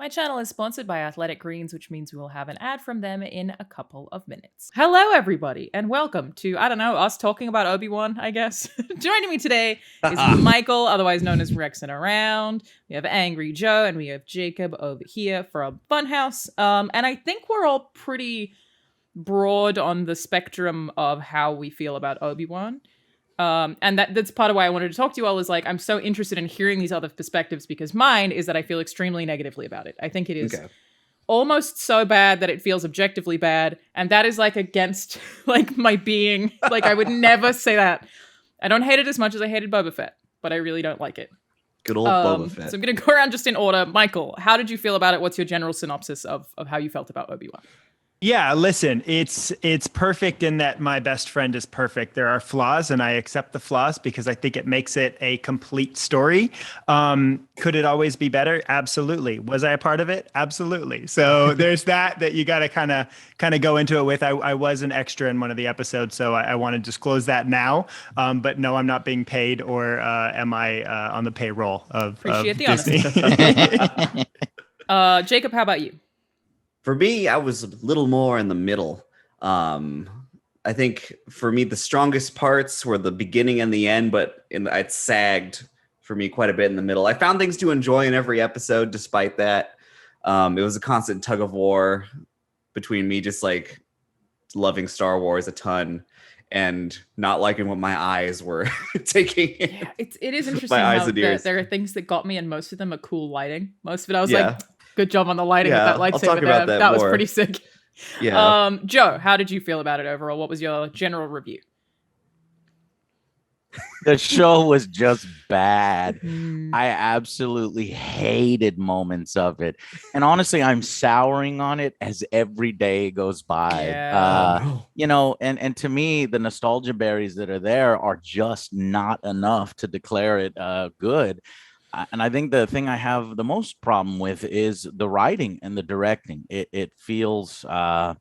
My channel is sponsored by Athletic Greens, which means we will have an ad from them in a couple of minutes. Hello, everybody, and welcome to, us talking about Obi-Wan, I guess. Joining me today is Michael, otherwise known as Rex and Around. We have Angry Joe, and we have Jacob over here from Funhouse. And I think we're all pretty broad on the spectrum of how we feel about Obi-Wan. And that's part of why I wanted to talk to you all is like, I'm so interested in hearing these other perspectives because mine is that I feel extremely negatively about it. I think it is almost so bad that it feels objectively bad. And that is like against like my being. Like I would never say that. I don't hate it as much as I hated Boba Fett, but I really don't like it. Good old Boba Fett. So I'm going to go around just in order. Michael, how did you feel about it? What's your general synopsis of how you felt about Obi-Wan? Yeah, listen, it's perfect in that my best friend is perfect. There are flaws and I accept the flaws because I think it makes it a complete story. Could it always be better? Absolutely. Was I a part of it? Absolutely. So there's that you got to kind of go into it with. I was an extra in one of the episodes, so I want to disclose that now. But no, I'm not being paid or am I on the payroll of Appreciate the Disney. Honesty. Jacob, how about you? For me, I was a little more in the middle. I think for me, the strongest parts were the beginning and the end, but it sagged for me quite a bit in the middle. I found things to enjoy in every episode, despite that. It was a constant tug of war between me just like loving Star Wars a ton and not liking what my eyes were taking in. Yeah, it is interesting how there are things that got me, and most of them are cool lighting. Most of it, I was like, good job on the lighting with that lightsaber there. That was pretty sick. Yeah. Joe, how did you feel about it overall? What was your general review? The show was just bad. I absolutely hated moments of it. And honestly, I'm souring on it as every day goes by. Yeah. And to me, the nostalgia berries that are there are just not enough to declare it good. And I think the thing I have the most problem with is the writing and the directing. It feels, at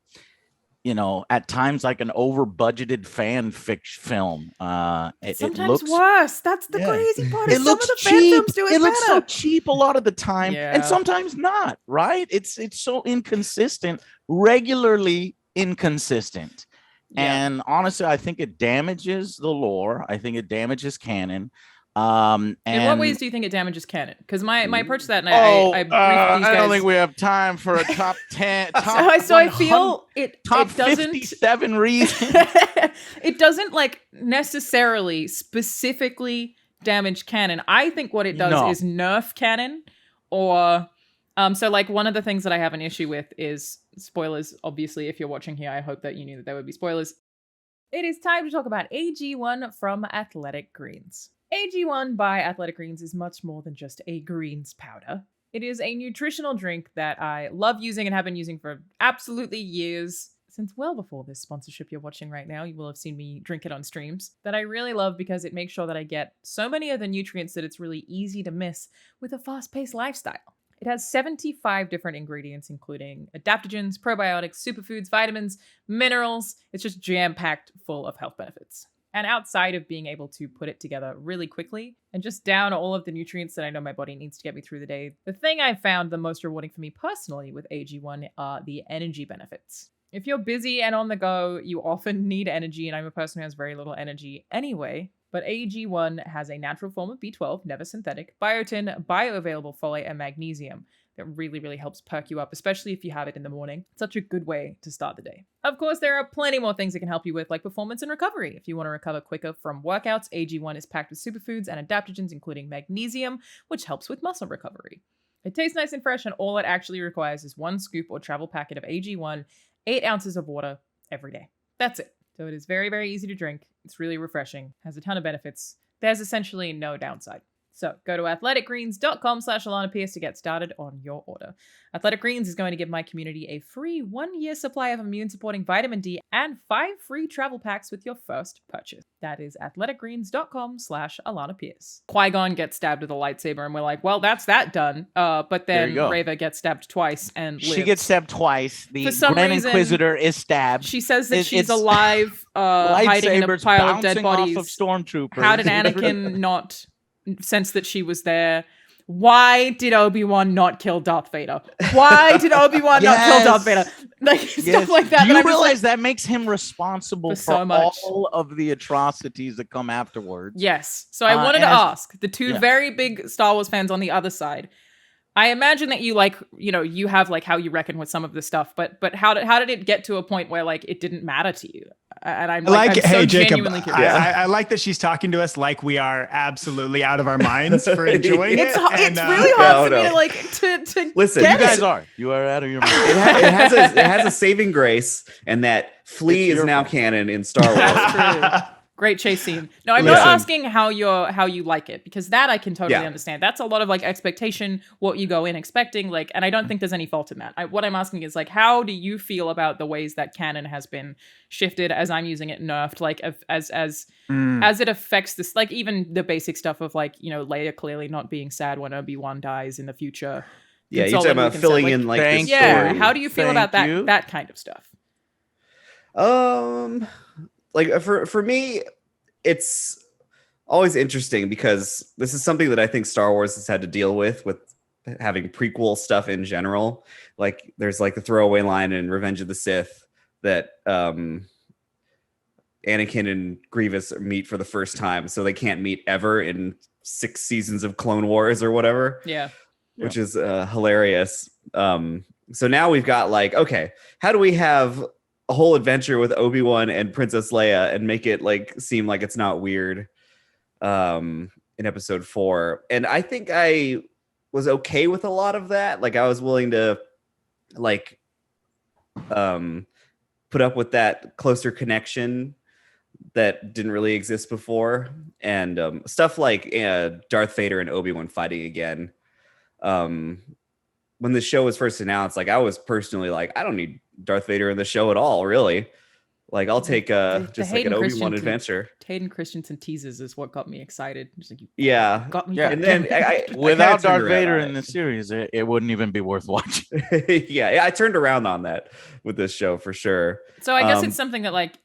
times like an over-budgeted fan fiction film. Sometimes it looks worse. That's the crazy part. It looks some of the cheap. fan films do it looks so cheap a lot of the time, Yeah. and sometimes not. Right? It's so inconsistent, regularly inconsistent. Yeah. And honestly, I think it damages the lore. I think it damages canon. In what ways do you think it damages canon? Because my approach to that, and I briefed these guys. don't think we have time for a top 10. So I feel it doesn't 57 reasons. It doesn't like necessarily specifically damage canon. I think what it does is nerf canon, or so like one of the things that I have an issue with is spoilers. Obviously, if you're watching here, I hope that you knew that there would be spoilers. It is time to talk about AG1 from Athletic Greens. AG1 by Athletic Greens is much more than just a greens powder. It is a nutritional drink that I love using and have been using for absolutely years. Since well before this sponsorship you're watching right now, you will have seen me drink it on streams. That I really love because it makes sure that I get so many of the nutrients that it's really easy to miss with a fast-paced lifestyle. It has 75 different ingredients, including adaptogens, probiotics, superfoods, vitamins, minerals. It's just jam-packed full of health benefits. And outside of being able to put it together really quickly and just down all of the nutrients that I know my body needs to get me through the day, the thing I found the most rewarding for me personally with AG1 are the energy benefits. If you're busy and on the go, you often need energy, and I'm a person who has very little energy anyway. But AG1 has a natural form of B12, never synthetic, biotin, bioavailable folate, and magnesium that really, really helps perk you up, especially if you have it in the morning. It's such a good way to start the day. Of course, there are plenty more things it can help you with, like performance and recovery. If you want to recover quicker from workouts, AG1 is packed with superfoods and adaptogens, including magnesium, which helps with muscle recovery. It tastes nice and fresh, and all it actually requires is 1 scoop or travel packet of AG1, 8 ounces of water every day. That's it. So it is very, very easy to drink. It's really refreshing, has a ton of benefits. There's essentially no downside. So go to athleticgreens.com/AlanahPearce to get started on your order. Athletic Greens is going to give my community a free 1-year supply of immune-supporting vitamin D and 5 free travel packs with your first purchase. That is athleticgreens.com/AlanahPearce. Qui-Gon gets stabbed with a lightsaber, and we're like, well, that's that done. But then Reva gets stabbed twice and lives. She gets stabbed twice. The Grand Inquisitor is stabbed. She says that she's alive, hiding in a pile of dead bodies. Off of stormtroopers. How did Anakin not sense that she was there? why did Obi-Wan not kill Darth Vader? Why did Obi-Wan not kill Darth Vader? Like stuff like that. Do you realize that makes him responsible for so much. all of the atrocities that come afterwards? Yes. So I wanted to ask the two very big Star Wars fans on the other side. I imagine that you you have like how you reckon with some of this stuff, but how did it get to a point where like it didn't matter to you? And I'm so Jacob, genuinely curious. I like that she's talking to us like we are absolutely out of our minds for enjoying it. It's really hard for me to like to listen. You guys you are out of your mind. It has a saving grace, and that Flea is now canon in Star Wars. That's true. Great chase scene. No, I'm not asking how you like it, because that I can totally understand. That's a lot of like expectation, what you go in expecting, like, and I don't think there's any fault in that. What I'm asking is like, how do you feel about the ways that canon has been shifted, as I'm using it, nerfed, like as it affects this, like even the basic stuff of like, Leia clearly not being sad when Obi-Wan dies in the future. Yeah, you're talking about filling in like this story. How do you feel about that kind of stuff? Like for me, it's always interesting because this is something that I think Star Wars has had to deal with having prequel stuff in general. Like there's like the throwaway line in Revenge of the Sith that Anakin and Grievous meet for the first time, so they can't meet ever in 6 seasons of Clone Wars or whatever. Yeah. Which is hilarious. So now we've got like, okay, how do we have a whole adventure with Obi-Wan and Princess Leia and make it like seem like it's not weird in episode 4? And I think I was okay with a lot of that. Like I was willing to like put up with that closer connection that didn't really exist before. And stuff like Darth Vader and Obi-Wan fighting again. When the show was first announced, like I was personally like, I don't need Darth Vader in the show at all, really. Like I'll take just like an Obi-Wan adventure. Hayden Christensen teases is what got me excited. Like, got me. Yeah, and then without Darth Vader in the series, it wouldn't even be worth watching. yeah, I turned around on that with this show for sure. So I guess it's something that like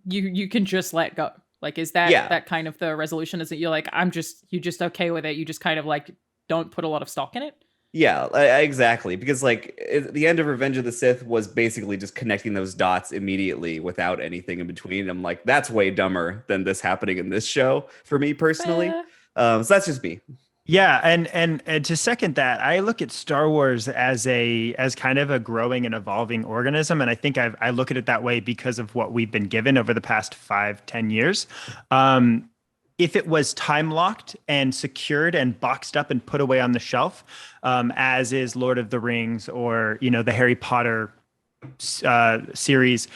you can just let go. Like, is that that kind of the resolution? Is that you're like, you're just okay with it? You just kind of like don't put a lot of stock in it? Yeah, exactly. Because like the end of Revenge of the Sith was basically just connecting those dots immediately without anything in between. I'm like, that's way dumber than this happening in this show for me personally. So that's just me. Yeah, and to second that, I look at Star Wars as kind of a growing and evolving organism, and I think I look at it that way because of what we've been given over the past 5-10 years. If it was time locked and secured and boxed up and put away on the shelf, as is Lord of the Rings or the Harry Potter series,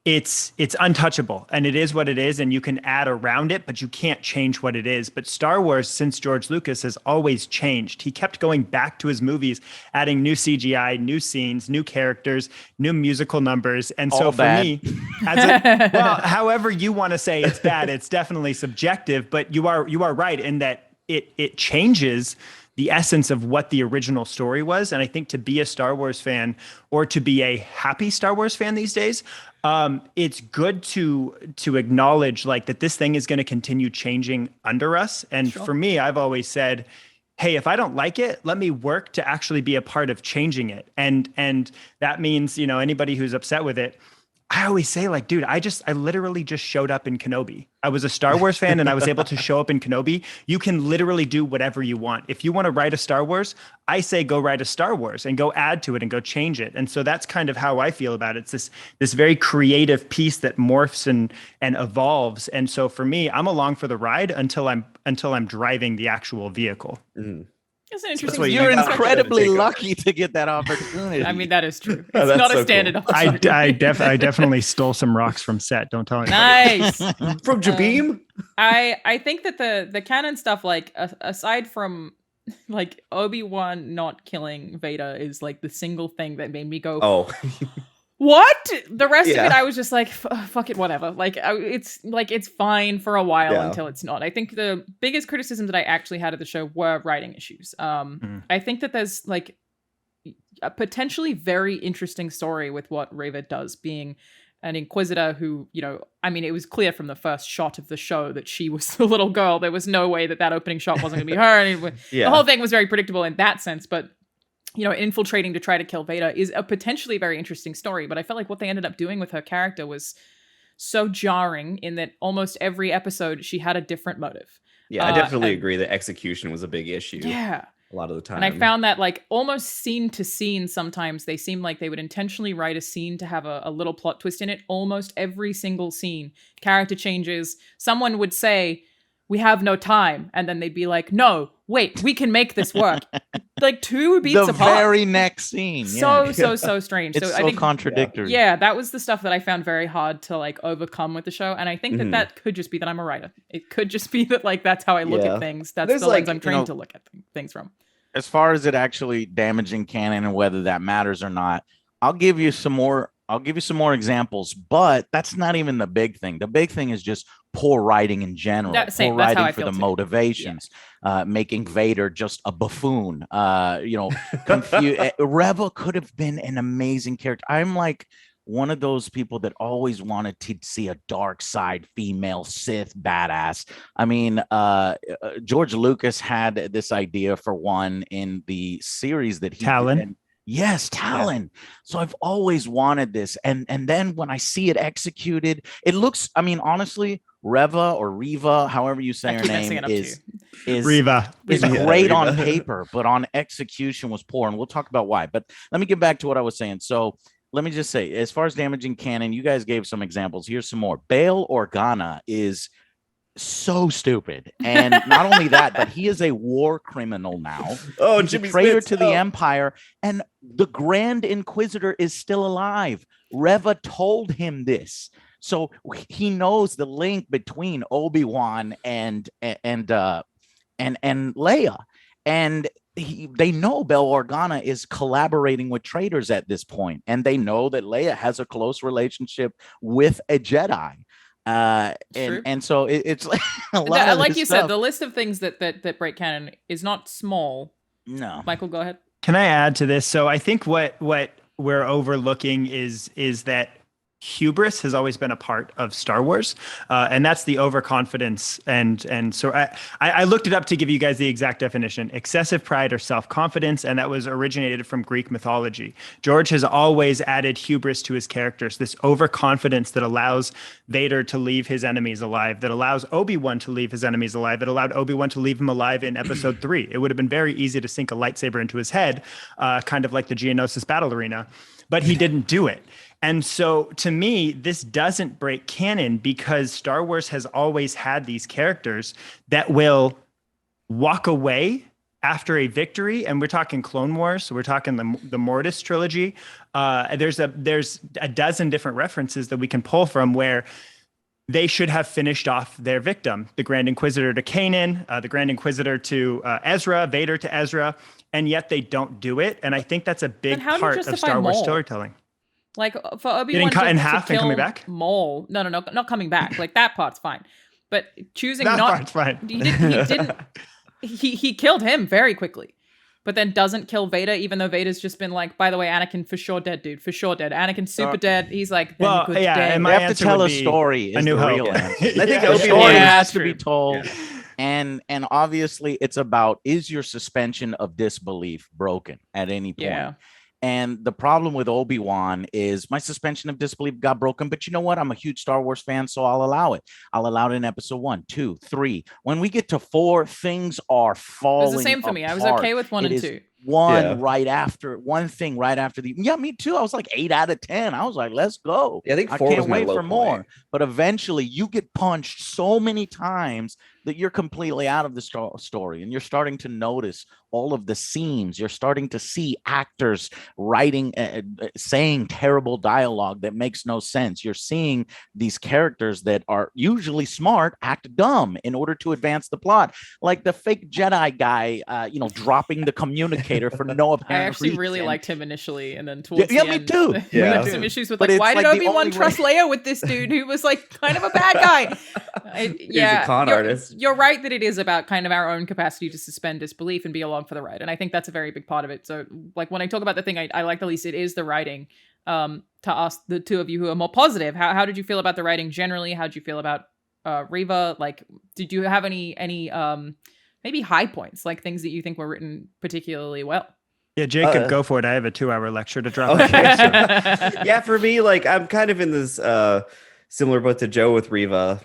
it's untouchable, and it is what it is, and you can add around it, but you can't change what it is. But Star Wars, since George Lucas, has always changed. He kept going back to his movies, adding new CGI, new scenes, new characters, new musical numbers. And all so for bad. me, however you want to say it's bad, it's definitely subjective, but you are right in that it changes the essence of what the original story was. And I think to be a Star Wars fan, or to be a happy Star Wars fan these days, it's good to acknowledge like that this thing is going to continue changing under us. And for me, I've always said, hey, if I don't like it, let me work to actually be a part of changing it. And that means, anybody who's upset with it, I always say like, dude, I literally just showed up in Kenobi. I was a Star Wars fan and I was able to show up in Kenobi. You can literally do whatever you want. If you want to write a Star Wars, I say go write a Star Wars and go add to it and go change it. And so that's kind of how I feel about it. It's this very creative piece that morphs and evolves. And so for me, I'm along for the ride until I'm driving the actual vehicle. Mm-hmm. That's an interesting. You're incredibly lucky to get that opportunity. I mean, that is true. It's not a standard cool. opportunity. I definitely stole some rocks from set. Don't tell anybody. Nice. From Jabeem? I think that the canon stuff, like aside from like Obi-Wan not killing Vader, is like the single thing that made me go, oh. What? The rest of it, I was just like, fuck it, whatever. Like, it's fine for a while until it's not. I think the biggest criticism that I actually had of the show were writing issues. I think that there's like a potentially very interesting story with what Reva does, being an Inquisitor who, I mean, it was clear from the first shot of the show that she was the little girl. There was no way that opening shot wasn't going to be her. And the whole thing was very predictable in that sense. But, infiltrating to try to kill Vader is a potentially very interesting story. But I felt like what they ended up doing with her character was so jarring in that almost every episode she had a different motive. Yeah, I definitely agree that execution was a big issue. Yeah. A lot of the time. And I found that like almost scene to scene, sometimes they seem like they would intentionally write a scene to have a little plot twist in it. Almost every single scene, character changes. Someone would say, "We have no time." And then they'd be like, "No, wait, we can make this work." Like 2 beats apart. The very next scene. So strange. It's I think, contradictory. Yeah, that was the stuff that I found very hard to like overcome with the show. And I think that could just be that I'm a writer. It could just be that like that's how I look at things. That's the lens I'm trained to look at things from. As far as it actually damaging canon and whether that matters or not, I'll give you some more examples, but that's not even the big thing. The big thing is just poor writing in general. Poor writing for the motivations, making Vader just a buffoon. Reva could have been an amazing character. I'm like one of those people that always wanted to see a dark side female Sith badass. I mean, George Lucas had this idea for one in the series that he Talon. Yes, Talon. Yeah. So I've always wanted this. And then when I see it executed, it looks, I mean, honestly, Reva, however you say her name, is Reva. Is great on paper, but on execution was poor. And we'll talk about why. But let me get back to what I was saying. So let me just say, as far as damaging canon, you guys gave some examples. Here's some more. Bail Organa is so stupid. And not only that, but he is a war criminal now. Oh, he's a traitor to the Empire. And the Grand Inquisitor is still alive. Reva told him this. So he knows the link between Obi-Wan and Leia. And they know Bail Organa is collaborating with traitors at this point, and they know that Leia has a close relationship with a Jedi. And so it's like a lot of like you stuff. said, the list of things that break canon is not small. No, Michael, go ahead. Can I add to this? So I think what we're overlooking is that hubris has always been a part of Star Wars, and that's the overconfidence. And so I looked it up to give you guys the exact definition: excessive pride or self-confidence, and that was originated from Greek mythology. George has always added hubris to his characters, this overconfidence that allows Vader to leave his enemies alive, that allows Obi-Wan to leave his enemies alive, that allowed Obi-Wan to leave him alive in Episode 3. It would have been very easy to sink a lightsaber into his head, kind of like the Geonosis battle arena, but he didn't do it. And so to me, this doesn't break canon because Star Wars has always had these characters that will walk away after a victory. And we're talking Clone Wars. So we're talking the Mortis trilogy. There's a dozen different references that we can pull from where they should have finished off their victim. The Grand Inquisitor to Kanan, the Grand Inquisitor to Ezra, Vader to Ezra. And yet they don't do it. And I think that's a big part of Star Wars storytelling. Like for Obi-Wan getting cut in half and coming back? Maul. No, not coming back. Like that part's fine. But choosing that not part's fine. He didn't he killed him very quickly. But then doesn't kill Vader, even though Vader's just been like, by the way, Anakin for sure dead, dude. For sure dead. Anakin super dead. He's like, well, good yeah, day. and we have to tell a story. A New Hope. Real answer. I think the story has to true. be told. Yeah. And obviously it's about, is your suspension of disbelief broken at any point? Yeah. And the problem with Obi-Wan is my suspension of disbelief got broken. But you know what? I'm a huge Star Wars fan, so I'll allow it. I'll allow it in episode 1, 2, 3. When we get to 4, things are falling. It was the same for me. I was okay with 1 and 2. One thing right after the me too. I was like 8 out of 10. I was like, let's go. Yeah, I think 4 can't wait for more. But eventually you get punched so many times that you're completely out of the story, and you're starting to notice all of the seams. You're starting to see actors writing, saying terrible dialogue that makes no sense. You're seeing these characters that are usually smart act dumb in order to advance the plot, like the fake Jedi guy, dropping the communicator for no apparent I actually reason. really liked him initially, and then towards the me end, too. we had some issues with why did Obi-Wan trust Leia with this dude who was like kind of a bad guy? He's a con artist. You're right that it is about kind of our own capacity to suspend disbelief and be along for the ride, and I think that's a very big part of it. So, like when I talk about the thing I like the least, it is the writing. to ask the two of you who are more positive. How did you feel about the writing generally? How did you feel about Reva? Like, did you have any maybe high points, like things that you think were written particularly well? Yeah, Jacob, go for it. I have a 2-hour lecture to drop. Okay, yeah, for me, like I'm kind of in this similar boat to Joe with Reva,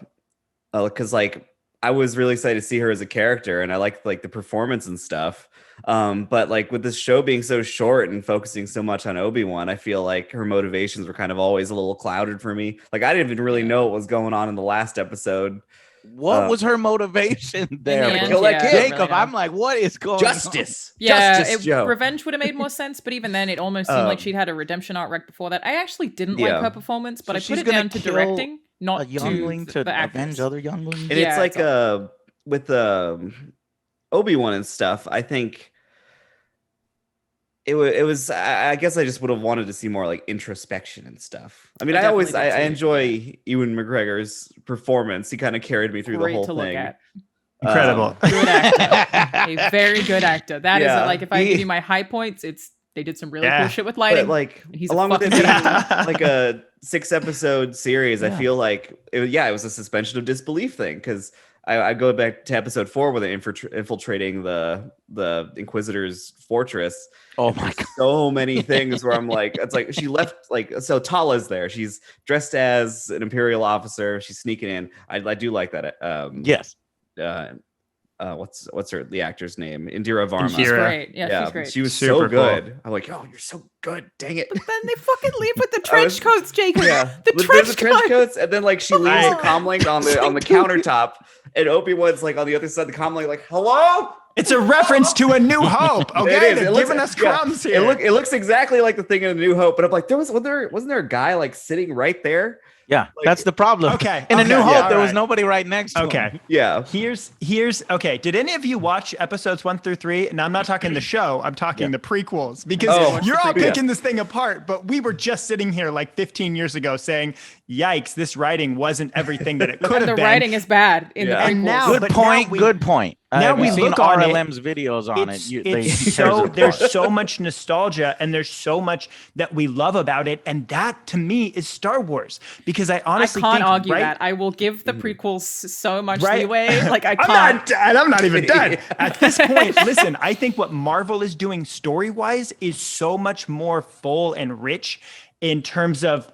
because like I was really excited to see her as a character, and I liked like the performance and stuff. But like with this show being so short and focusing so much on Obi-Wan, I feel like her motivations were kind of always a little clouded for me. Like I didn't even really know what was going on in the last episode. What was her motivation there? The end, kill that kid. Jacob, really I'm like, what is going Justice. Yeah, Justice, Joe. revenge would have made more sense, but even then, it almost seemed like she'd had a redemption arc right before that. I actually didn't like her performance, but So I put she's it down gonna to kill directing, not a youngling to to the actress. avenge other younglings? And Yeah, it's like with Obi-Wan and stuff, I think it was I guess I just would have wanted to see more like introspection and stuff. I mean, I enjoy Ewan McGregor's performance. He kind of carried me through the whole to thing. Look at. Incredible. Good actor. A very good actor. That is Yeah. like, if I give you my high points, they did some really cool shit with lighting. But like and he's a along with it fucking being genius. like a 6-episode series, I Yeah. feel like it was a suspension of disbelief thing, because I go back to episode 4 where they're infiltrating the Inquisitor's fortress. Oh my God. So many things where I'm like, it's like she left, like, so Tala's there. She's dressed as an Imperial officer. She's sneaking in. I do like that. Yes. What's the actor's name? Indira Varma. She's great. Yeah, she's great. She was Super so good. I'm like, oh, you're so good. Dang it. But then they fucking leave with the trench coats, Jacob. Yeah, The there's trench coats, and then like she leaves the comlink on the countertop, and Obi-Wan's like on the other side of the comlink, like, hello. It's a reference to A New Hope. Okay, It is. they're It looks- giving us yeah. crumbs here. It looks exactly like the thing in A New Hope, but I'm like, wasn't there a guy like sitting right there? Yeah, that's the problem. Okay, In A okay, New Hope, yeah, there all was right. nobody right next to him. Okay. Yeah. Here's okay. Did any of you watch episodes 1 through 3? Now I'm not talking the show. I'm talking the prequels, because you're all picking this thing apart. But we were just sitting here like 15 years ago saying, "Yikes! This writing wasn't everything that it could have The been." writing is bad in the Yeah. prequels. And now- Good but point. we- Good point. now we I've seen look on it, RLM's videos on it. There's so much nostalgia, and there's so much that we love about it, and that to me is Star Wars. Because I honestly can't think, argue right, that. I will give the prequels so much Right. leeway. Like I can't. I'm not even done. At this point, listen, I think what Marvel is doing story-wise is so much more full and rich in terms of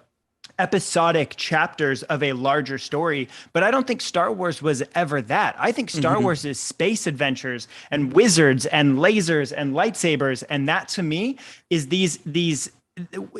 episodic chapters of a larger story, but I don't think Star Wars was ever that. I think Star Wars is space adventures and wizards and lasers and lightsabers, and that to me is these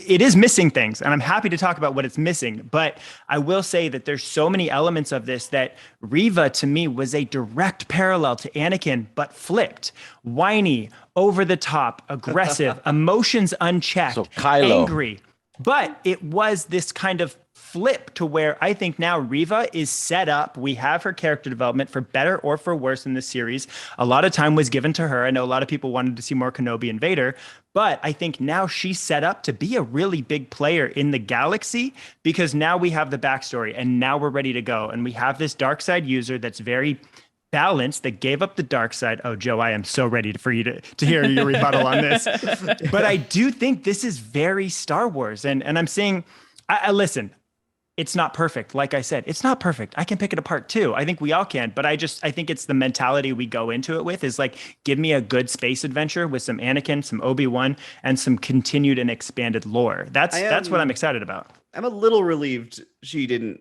it is missing things, and I'm happy to talk about what it's missing, but I will say that there's so many elements of this that Reva to me was a direct parallel to Anakin, but flipped. Whiny, over the top, aggressive, emotions unchecked, So Kylo. angry. But it was this kind of flip to where I think now Reva is set up. We have her character development for better or for worse in this series. A lot of time was given to her. I know a lot of people wanted to see more Kenobi and Vader, but I think now she's set up to be a really big player in the galaxy, because now we have the backstory and now we're ready to go. And we have this dark side user that's very balanced, that gave up the dark side. Oh, Joe, I am so ready for you to hear your rebuttal on this. But I do think this is very Star Wars. And I'm saying, I listen, it's not perfect. Like I said, it's not perfect. I can pick it apart too. I think we all can. But I think it's the mentality we go into it with is like, give me a good space adventure with some Anakin, some Obi-Wan, and some continued and expanded lore. That's what I'm excited about. I'm a little relieved she didn't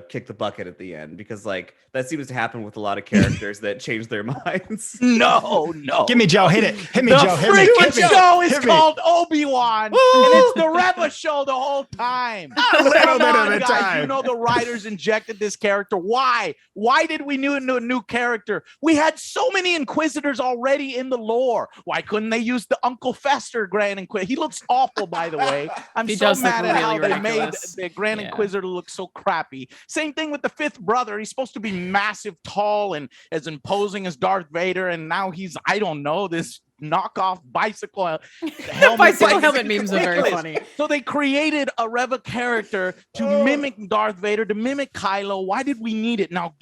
kick the bucket at the end, because like that seems to happen with a lot of characters that change their minds. No. Give me Joe, hit it. Hit me, The Joe. Hit me. freaking Hit me. show is Hit me. called Obi-Wan, and it's the Reva show the whole time. A little Come bit of on, the guys. time. You know the writers injected this character. Why? Why did we need a new character? We had so many Inquisitors already in the lore. Why couldn't they use the Uncle Fester Grand Inquisitor? He looks awful, by the way. I'm He so does look mad at how really they made ridiculous. the Grand Yeah. Inquisitor look so crappy. Same thing with the fifth brother. He's supposed to be massive, tall, and as imposing as Darth Vader, and now he's, I don't know, this knockoff bicycle helmet. Bicycle helmet memes are very Ridiculous. funny. So they created a Reva character to mimic Darth Vader, to mimic Kylo. Why did we need it? Now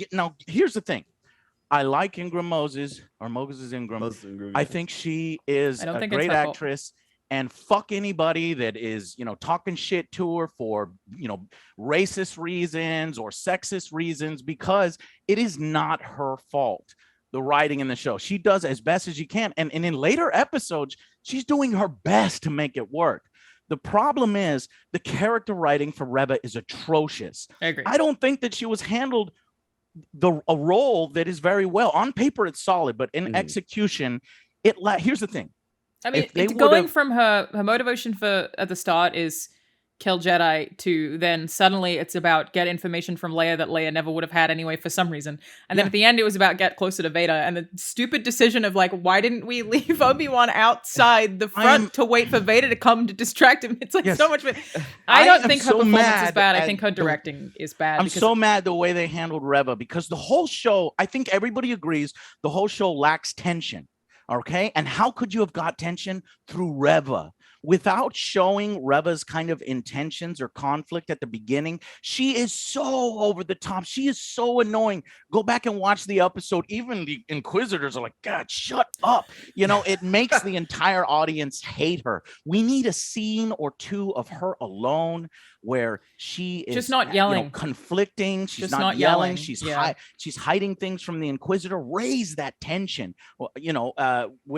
here's the thing. I like Ingram Moses, or Moses Ingram. I think she is I don't a think it's great her fault. actress, and fuck anybody that is, talking shit to her for, racist reasons or sexist reasons, because it is not her fault. The writing in the show, she does as best as she can. And in later episodes, she's doing her best to make it work. The problem is the character writing for Reva is atrocious. I agree. I don't think that she was handled a role that is very well. On paper, it's solid, but in execution, here's the thing. I mean, it's going from her motivation at the start is kill Jedi to then suddenly it's about get information from Leia that Leia never would have had anyway for some reason. And then at the end it was about get closer to Vader, and the stupid decision of like, why didn't we leave Obi-Wan outside the front to wait for Vader to come to distract him? It's like so much. I don't think her performance is bad. I think her directing is bad. I'm so mad the way they handled Reva, because the whole show, I think everybody agrees, the whole show lacks tension. Okay. And how could you have got tension through Reva? Without showing Reva's kind of intentions or conflict at the beginning, she is so over the top. She is so annoying. Go back and watch the episode. Even the Inquisitors are like, God, shut up. It makes the entire audience hate her. We need a scene or two of her alone where she is just not yelling, conflicting. She's just not yelling. She's hiding things from the Inquisitor. Raise that tension. Well,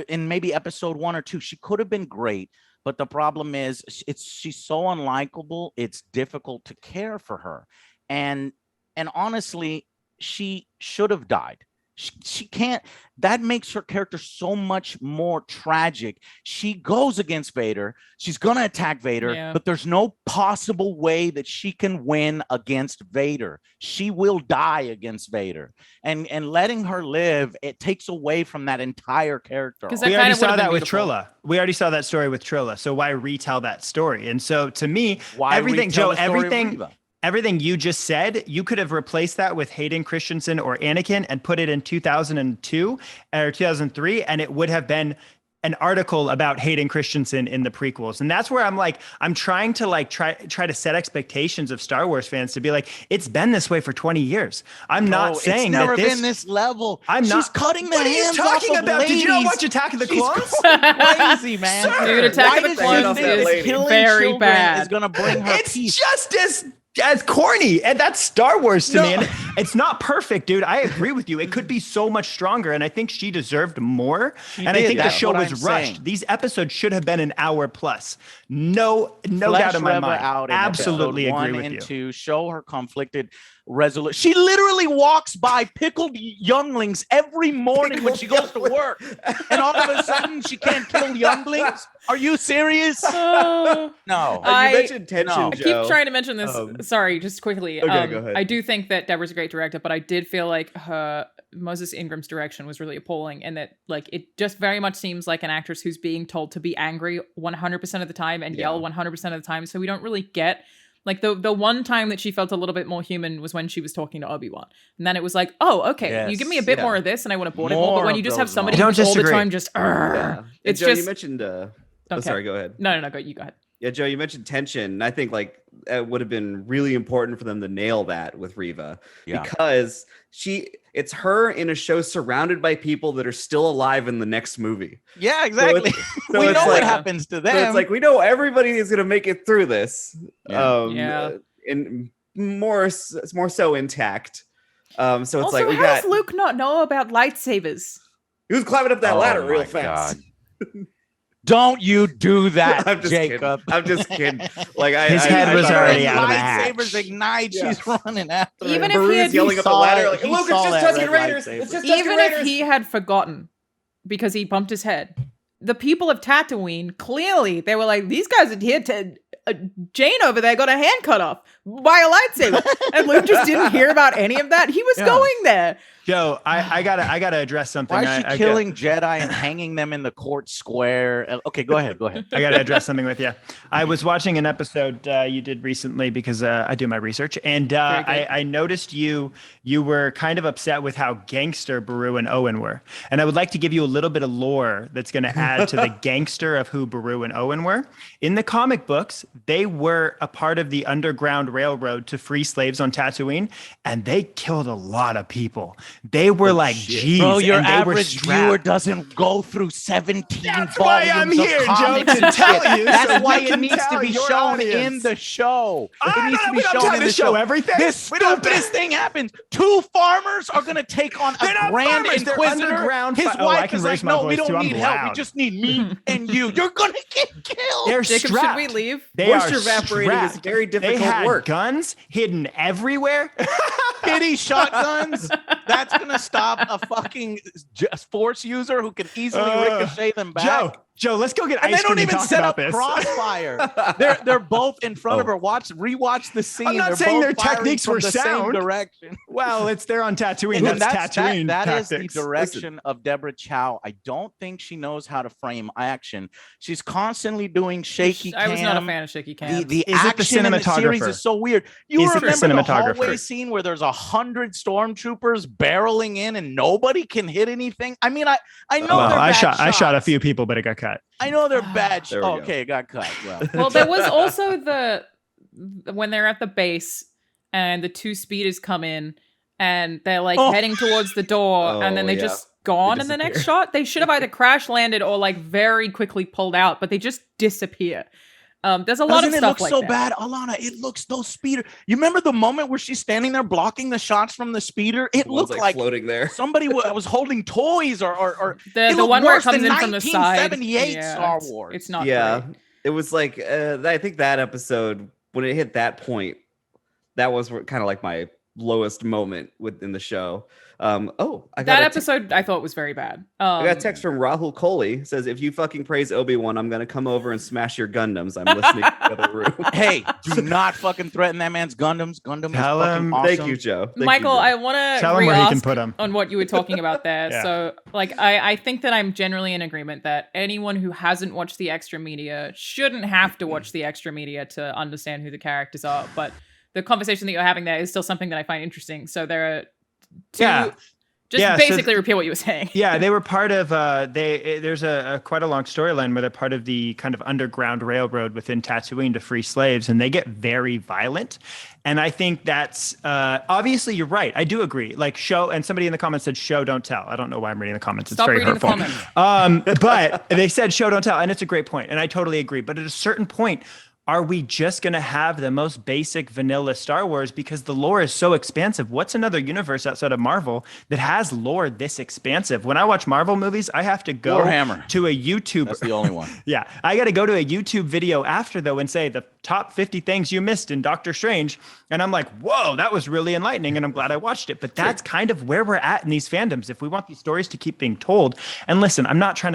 in maybe episode 1 or 2, she could have been great. But the problem is she's so unlikable. It's difficult to care for her. And honestly, she should have died. She can't. That makes her character so much more tragic. She goes against Vader. She's going to attack Vader, but there's no possible way that she can win against Vader. She will die against Vader. And letting her live, it takes away from that entire character. We already saw that with Trilla. We already saw that story with Trilla. So why retell that story? And so to me, everything you just said, you could have replaced that with Hayden Christensen or Anakin and put it in 2002 or 2003, and it would have been an article about Hayden Christensen in the prequels. And that's where I'm trying to try to set expectations of Star Wars fans to be like, it's been this way for 20 years. I'm not saying it's never that been this level. She's cutting the hands off. What are you talking about? Ladies. Did you not watch Attack of the Clones? Crazy, man. Dude, Attack of the Clones is very bad. Is going to bring her it's peace. Just as corny, and that's Star Wars to me. And it's not perfect, dude. I agree with you. It could be so much stronger, and I think she deserved more. I think the show was rushed. These episodes should have been an hour plus. No doubt in my mind. Absolutely agree with you. 2, show her conflicted resolution. She literally walks by pickled younglings every morning when she goes to work, and all of a sudden she can't kill younglings. Are you serious? No. You mentioned tension, I keep trying to mention this. Sorry, just quickly. Okay, go ahead. I do think that Deborah's a great director, but I did feel like Moses Ingram's direction was really appalling, and that it just very much seems like an actress who's being told to be angry 100% of the time and yell 100% of the time. So we don't really get the one time that she felt a little bit more human was when she was talking to Obi-Wan, and then it was like, oh, okay, you give me a bit more of this, and I would have bought it more. But when you just have somebody who's all the time just, it's Joe, just. You mentioned. Okay. Sorry, go ahead. No, you go ahead. Yeah, Joe, you mentioned tension. I think it would have been really important for them to nail that with Reva, because it's her in a show surrounded by people that are still alive in the next movie. Yeah, exactly. We know what happens to them. So it's like, we know everybody is going to make it through this. And more so intact. So it's also, like, how does Luke not know about lightsabers? He was climbing up that ladder real fast. Don't you do that, Jacob. I'm just kidding. His head was already out of the hatch. Lightsabers ignite. Yeah. She's running after Even him. if he had yelling up the ladder, Luke, it's just Tusken Raiders. Even if he had forgotten because he bumped his head, the people of Tatooine, clearly, they were like, these guys are here to... Jane over there got a hand cut off by a lightsaber, and Luke just didn't hear about any of that. He was going there. Joe, I gotta address something. Why is she killing Jedi and hanging them in the court square? Okay, go ahead. I gotta address something with you. I was watching an episode you did recently because I do my research, and I noticed you were kind of upset with how gangster Beru and Owen were, and I would like to give you a little bit of lore that's going to add to the gangster of who Beru and Owen were. In the comic books, they were a part of the Underground Railroad to free slaves on Tatooine, and they killed a lot of people. They were like, shit. geez. Bro, your and they were average strapped. viewer doesn't go through 17 That's why I'm volumes of here, Joe, comics to and tell shit. you. That's so why you it can needs to tell be your shown in audience. the show. It needs to be we don't shown have in to the show show. everything. This We don't have to- stupidest thing happens. Two farmers are going to take on They're a not grand farmers, they're inquisitor. underground His I wife can is raise like, my no, we voice don't too. I'm need help. We loud. just need me and you. You're going to get killed. They're Jacob, strapped. should we leave? They Moisture are evaporating is strapped. very difficult They had work. guns hidden everywhere. Pity shotguns. That's going to stop a fucking force user who can easily ricochet them back. Joe, let's go get And ice they don't cream and even talk set about up this. crossfire. They're both in front of her. Rewatch the scene. I'm not They're saying both their firing techniques from were the same sound. direction. Well, they're on Tatooine. And That's Tatooine that is tactics. the direction of Deborah Chow. I don't think she knows how to frame action. She's constantly doing shaky I was not a cam. fan of shaky cam. The Is it the action in the series cinematographer? is so weird. You Is it the remember the cinematographer? hallway scene where there's 100 stormtroopers barreling in and nobody can hit anything? I mean, I know Well, they're I bad shot a shots. few people, but it got cut. I know they're bad. There we go. Okay, it got cut. Well, Well, there was also when they're at the base and the two speeders come in and they're like heading towards the door and then they just gone in the next disappear. shot. They should have either crash landed or like very quickly pulled out, but they just disappear. There's a lot of Doesn't stuff it look like so that. bad, Alanah? It looks those speeder. You remember the moment where she's standing there blocking the shots from the speeder? It One's, looked like floating there. somebody was holding toys or The looked one where it worse comes than in from the side. 1978 Yeah, Star it's- Wars. It's not Yeah, great. it was like I think that episode when it hit that point, that was kind of like my lowest moment within the show. I got That a episode I thought was very bad. I got a text from Rahul Kohli, says, if you fucking praise Obi-Wan, I'm gonna come over and smash your Gundams. I'm listening in the other room. Hey, do not fucking threaten that man's Gundams. Gundam Tell is fucking him- awesome. Thank you, Joe. Thank Michael, you, Joe. I want to Tell him where he can put them. on what you were talking about there. Yeah. So, like, I think that I'm generally in agreement that anyone who hasn't watched the extra media shouldn't have to watch the extra media to understand who the characters are. But the conversation that you're having there is still something that I find interesting. So there are two. Yeah. Just Yeah, so basically repeat what you were saying. Yeah, they were part of. There's a quite a long storyline where they're part of the kind of underground railroad within Tatooine to free slaves, and they get very violent. And I think that's obviously you're right. I do agree. Like show, and somebody in the comments said show don't tell. I don't know why I'm reading the comments. It's Stop very reading hurtful. the comments. But they said show don't tell, and it's a great point, and I totally agree. But at a certain point, are we just going to have the most basic vanilla Star Wars because the lore is so expansive? What's another universe outside of Marvel that has lore this expansive? When I watch Marvel movies, I have to go Warhammer. to a YouTube. That's the only one. Yeah. I got to go to a YouTube video after, though, and say the top 50 things you missed in Doctor Strange. And I'm like, whoa, that was really enlightening. And I'm glad I watched it. But that's kind of where we're at in these fandoms. If we want these stories to keep being told. And listen, I'm not trying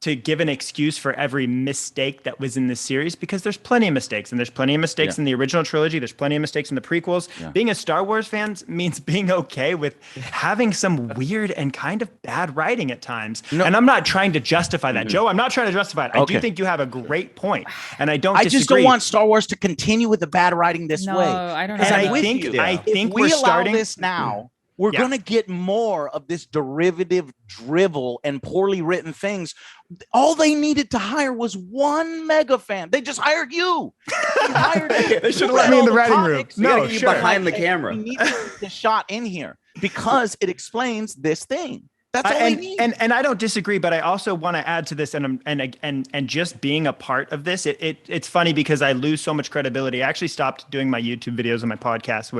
to give an excuse for every mistake that was in this series because there's plenty of mistakes, and there's plenty of mistakes in the original trilogy. There's plenty of mistakes in the prequels. Yeah. Being a Star Wars fan means being okay with having some weird and kind of bad writing at times. No. And I'm not trying to justify that, Joe. I'm not trying to justify it. I do think you have a great point, and I just don't want Star Wars to continue with the bad writing this way. I don't know. And I think we're starting this now. We're going to get more of this derivative drivel and poorly written things. All they needed to hire was one mega fan. They just hired you. They should have let me in the writing room. No, sure. Behind the camera. We need to get the shot in here because it explains this thing. That's all they need. And I don't disagree, but I also want to add to this, and just being a part of this, it's funny because I lose so much credibility. I actually stopped doing my YouTube videos and my podcast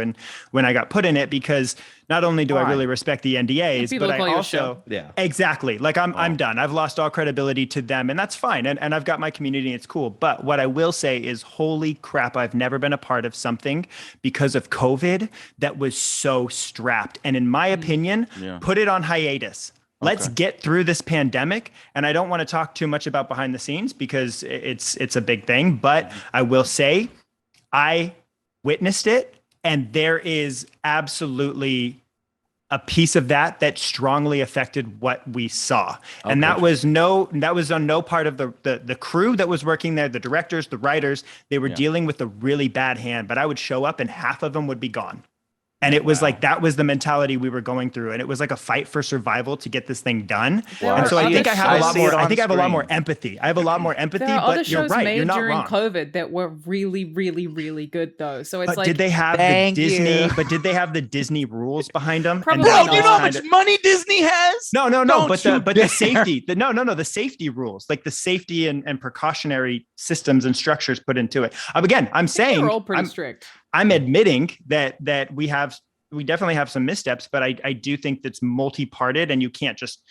when I got put in it because not only do I really respect the NDAs, but I also exactly like I'm done. I've lost all credibility to them, and that's fine. And I've got my community. It's cool. But what I will say is, holy crap, I've never been a part of something because of COVID that was so strapped. And in my opinion, put it on hiatus. Let's get through this pandemic. And I don't want to talk too much about behind the scenes because it's a big thing. But I will say I witnessed it. And there is absolutely a piece of that strongly affected what we saw. And that was on no part of the crew that was working there, the directors, the writers. They were dealing with a really bad hand. But I would show up and half of them would be gone. And it was like, that was the mentality we were going through. And it was like a fight for survival to get this thing done. And so I think I have a lot more, I think I have a lot more empathy. I have a lot more empathy, but you're right. You're not wrong. COVID that were really, really, really good though. So it's like, did they have the Disney, but did they have the Disney rules behind them? Probably Bro, do you know how much money Disney has? No. But the safety, the safety rules, like the safety and precautionary systems and structures put into it. Again, I'm saying they're all pretty strict. I'm admitting that we definitely have some missteps, but I do think that's multi-parted and you can't just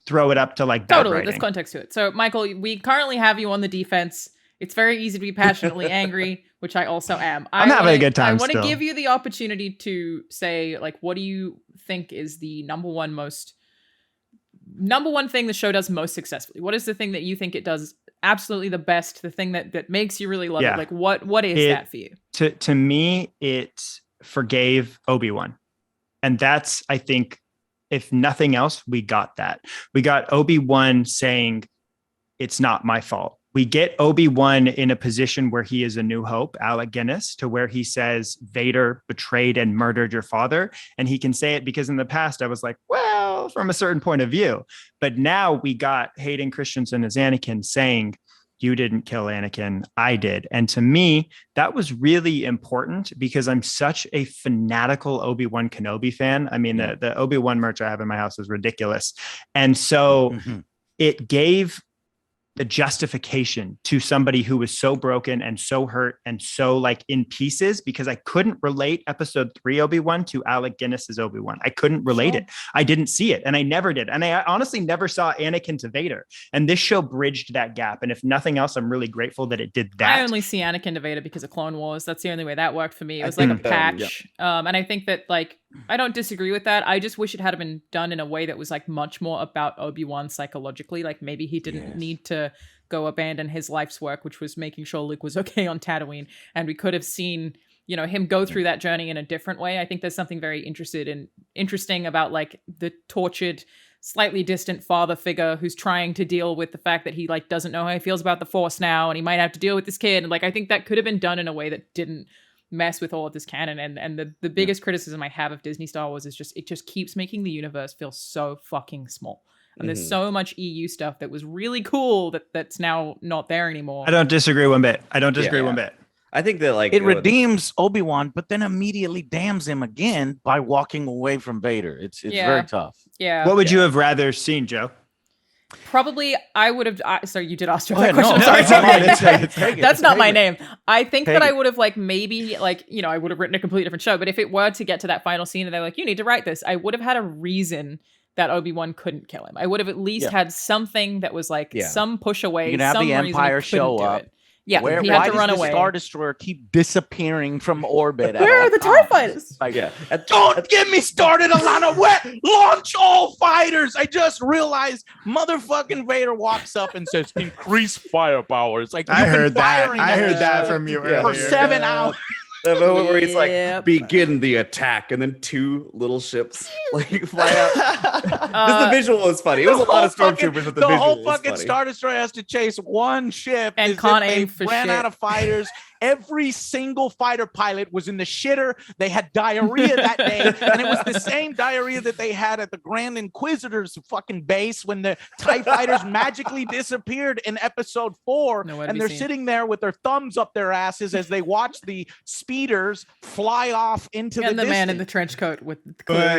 throw it up to like bad writing. There's context to it. So Michael, we currently have you on the defense. It's very easy to be passionately angry, which I also am. I'm having a good time. I want to give you the opportunity to say, like, what do you think is the number one thing the show does most successfully? What is the thing that you think it does absolutely the best? The thing that makes you really love it? Like, what is that for you? To me, it forgave Obi-Wan. And that's, I think, if nothing else, we got that. We got Obi-Wan saying, it's not my fault. We get Obi-Wan in a position where he is a new hope, Alec Guinness, to where he says, Vader betrayed and murdered your father. And he can say it because in the past, I was like, well, from a certain point of view. But now we got Hayden Christensen as Anakin saying, you didn't kill Anakin, I did. And to me, that was really important because I'm such a fanatical Obi-Wan Kenobi fan. I mean, the Obi-Wan merch I have in my house is ridiculous. And so it gave the justification to somebody who was so broken and so hurt and so like in pieces, because I couldn't relate episode 3 Obi-Wan to Alec Guinness's Obi-Wan. I couldn't relate it. I didn't see it. And I never did. And I honestly never saw Anakin to Vader. And this show bridged that gap. And if nothing else, I'm really grateful that it did that. I only see Anakin to Vader because of Clone Wars. That's the only way that worked for me. It was like a patch. And I think that like, I don't disagree with that. I just wish it had been done in a way that was like much more about Obi-Wan psychologically. Like maybe he didn't need to go abandon his life's work, which was making sure Luke was okay on Tatooine. And we could have seen, him go through that journey in a different way. I think there's something very interesting about like the tortured, slightly distant father figure who's trying to deal with the fact that he like doesn't know how he feels about the Force now. And he might have to deal with this kid. And like, I think that could have been done in a way that didn't mess with all of this canon. And the biggest criticism I have of Disney Star Wars is it just keeps making the universe feel so fucking small. And there's so much EU stuff that was really cool that's now not there anymore. I don't disagree one bit. One bit. I think that like it redeems Obi-Wan, but then immediately damns him again by walking away from Vader. It's very tough. Yeah. What would you have rather seen, Joe? Probably I would have. Sorry, you did ask that question. Sorry. That's not my name. I think that I would have like maybe like, I would have written a completely different show. But if it were to get to that final scene and they're like, you need to write this, I would have had a reason that Obi-Wan couldn't kill him. I would have at least had something that was like some push away. You can have the Empire show up. Yeah, he had to run away. Why does the Star Destroyer keep disappearing from orbit? Where are the TIE fighters? Don't get me started, Alanah. Launch all fighters. I just realized motherfucking Vader walks up and says, increase firepower. It's like, I heard that from you earlier. For 7 hours. The moment where he's like, begin the attack, and then 2 little ships like fly out. The visual was funny. It was a lot of stormtroopers, but the visual whole fucking Star Destroyer has to chase one ship and can't aim for ran out of fighters. Every single fighter pilot was in the shitter. They had diarrhea that day, and it was the same diarrhea that they had at the Grand Inquisitor's fucking base when the TIE fighters magically disappeared in episode 4, and they're sitting there with their thumbs up their asses as they watch the speeders fly off into the distance. Man in the trench coat with the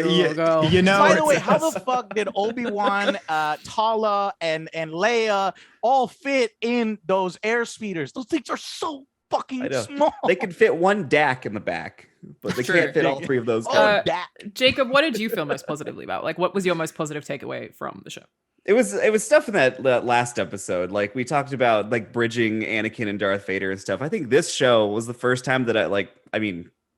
logo. By the way, how the fuck did Obi-Wan, Tala, and Leia all fit in those air speeders? Those things are so fucking small. They can fit one DAC in the back, but they can't fit all 3 of those. Jacob, what did you feel most positively about? Like, what was your most positive takeaway from the show? It was stuff in that last episode. Like we talked about like bridging Anakin and Darth Vader and stuff. I think this show was the first time that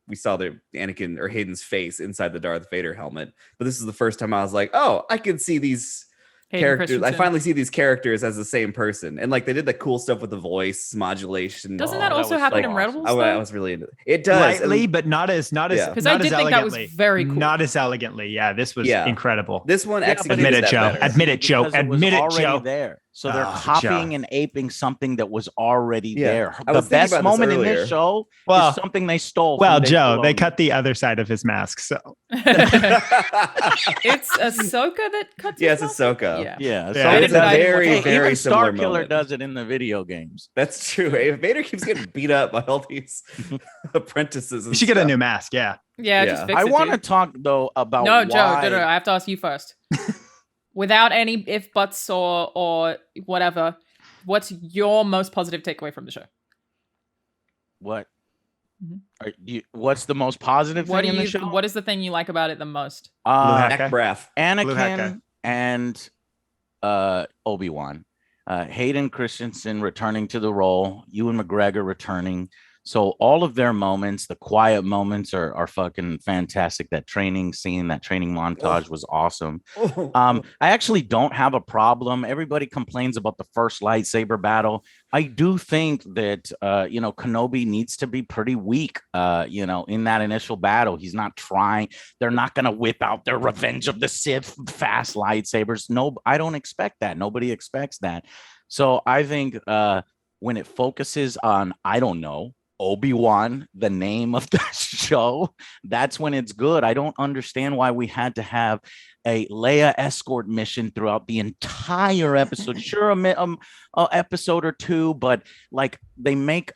we saw the Anakin or Hayden's face inside the Darth Vader helmet, but this is the first time I was like, oh, I can see these characters. I finally see these characters as the same person, and like they did the cool stuff with the voice modulation. Doesn't that also happen in Rebels? I was really into it. It does lightly, but not as because I did think that was very cool. Not as elegantly. Yeah, this was incredible. This one executed admit it, Joe. Better. Admit it, Joe. Admit it, Joe. There. So they're copying and aping something that was already there. I The was thinking best about this moment in earlier. this show Well- is something they stole. Well, from Dave Joe, they Filoni. cut the other side of his mask. So It's Ahsoka that cuts Yes, his mask? Ahsoka. Yeah. Yeah, Yeah, it's a very, hey, very even similar Starkiller moment. does it in the video games. That's true. Vader keeps getting beat up by all these apprentices. you And should get a stuff. new mask. Yeah. Yeah, Yeah. just fix I it, want to dude. talk though about No, Joe, why. no, I have to ask you first. Without any if, buts, or whatever, what's your most positive takeaway from the show? What? Mhm. What's the most positive thing in the show? What is the thing you like about it the most? Blue hat Neck guy. breath. Blue hat Anakin and Obi-Wan. Hayden Christensen returning to the role, Ewan McGregor returning. So all of their moments, the quiet moments are fucking fantastic. That training scene, that training montage was awesome. I actually don't have a problem. Everybody complains about the first lightsaber battle. I do think that, Kenobi needs to be pretty weak, in that initial battle. He's not trying. They're not going to whip out their Revenge of the Sith fast lightsabers. No, I don't expect that. Nobody expects that. So I think when it focuses on, I don't know, Obi-Wan, the name of the show, that's when it's good. I don't understand why we had to have a Leia escort mission throughout the entire episode. Sure, a episode or two, but like they make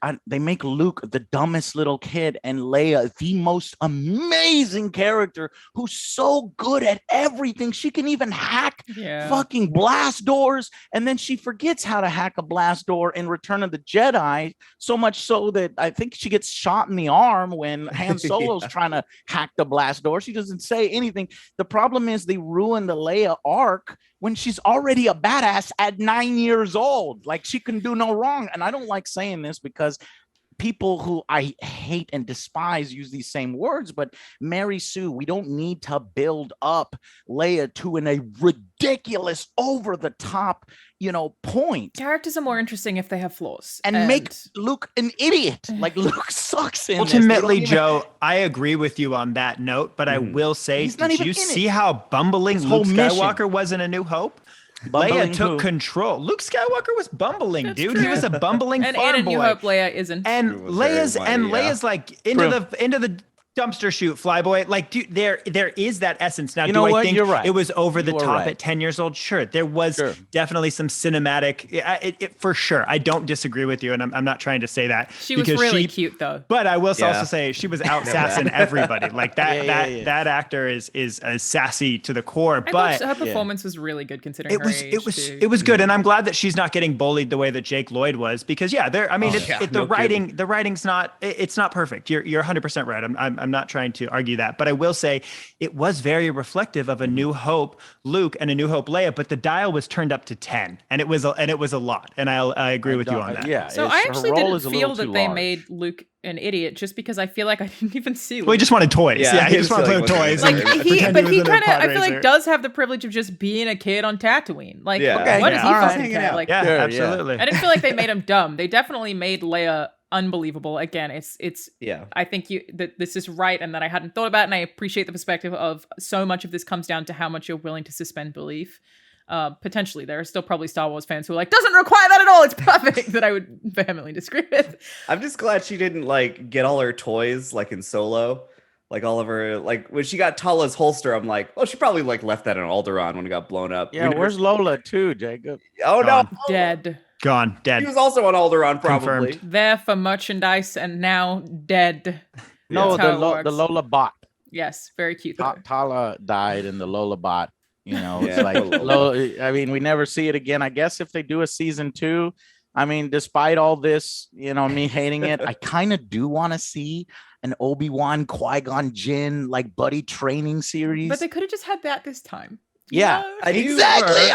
Luke the dumbest little kid and Leia the most amazing character who's so good at everything. She can even hack fucking blast doors, and then she forgets how to hack a blast door in Return of the Jedi, so much so that I think she gets shot in the arm when Han Solo's trying to hack the blast door. She doesn't say anything. The problem is they ruined the Leia arc when she's already a badass at 9 years old. Like, she can do no wrong. And I don't like saying this because people who I hate and despise use these same words, but Mary Sue, we don't need to build up Leia to a ridiculous, over the top, point. Characters are more interesting if they have flaws. And make Luke an idiot. Like, Luke sucks in Ultimately, this. Joe, I agree with you on that note, but I will say, did you see how bumbling Luke Skywalker was in A New Hope? Leia took control. Luke Skywalker was bumbling, That's dude. true. He was a bumbling farm and in boy. New Hope, Leia isn't. And Leia's like into the dumpster shoot, flyboy. Like, dude, there is that essence. Now, do I think You're right. it was over the top right. at 10 years old? Sure. There was definitely some cinematic, it for sure. I don't disagree with you, and I'm not trying to say that. She was really cute, though. But I will also say she was out sassing everybody. Like, that actor is sassy to the core. But her performance was really good considering it was good, and I'm glad that she's not getting bullied the way that Jake Lloyd was, because the writing's not it's not perfect. You're 100% right. I'm not trying to argue that, but I will say it was very reflective of A New Hope Luke and A New Hope Leia, but the dial was turned up to 10, and it was a lot. And I agree with you on that. Yeah. So I actually didn't feel that they made Luke an idiot, just because I feel like I didn't even see Luke. Well, he just wanted toys. Yeah, he just wanted to play with toys. Like he kind of, I feel like, does have the privilege of just being a kid on Tatooine. Like, what is he fucking care? Like, absolutely. I didn't feel like they made him dumb. They definitely made Leia unbelievable. Again, it's I think that this is right, and that I hadn't thought about, and I appreciate the perspective of so much of this comes down to how much you're willing to suspend belief. Potentially there are still probably Star Wars fans who are like, doesn't require that at all, it's perfect, that I would vehemently disagree with. I'm just glad she didn't like get all her toys like in Solo. Like all of her, like when she got Tala's holster, I'm like, well, she probably like left that in Alderaan when it got blown up. Yeah, where's Lola too, Jacob? Oh no, dead. Gone, dead. He was also on Alderaan, probably. Confirmed. There for merchandise and now dead. No, the Lola bot. Yes, very cute. Tala died in the Lola bot. It's like, I mean, we never see it again. I guess if they do a season 2, I mean, despite all this, me hating it, I kind of do want to see an Obi-Wan, Qui-Gon Jinn like buddy training series. But they could have just had that this time. Yeah, exactly.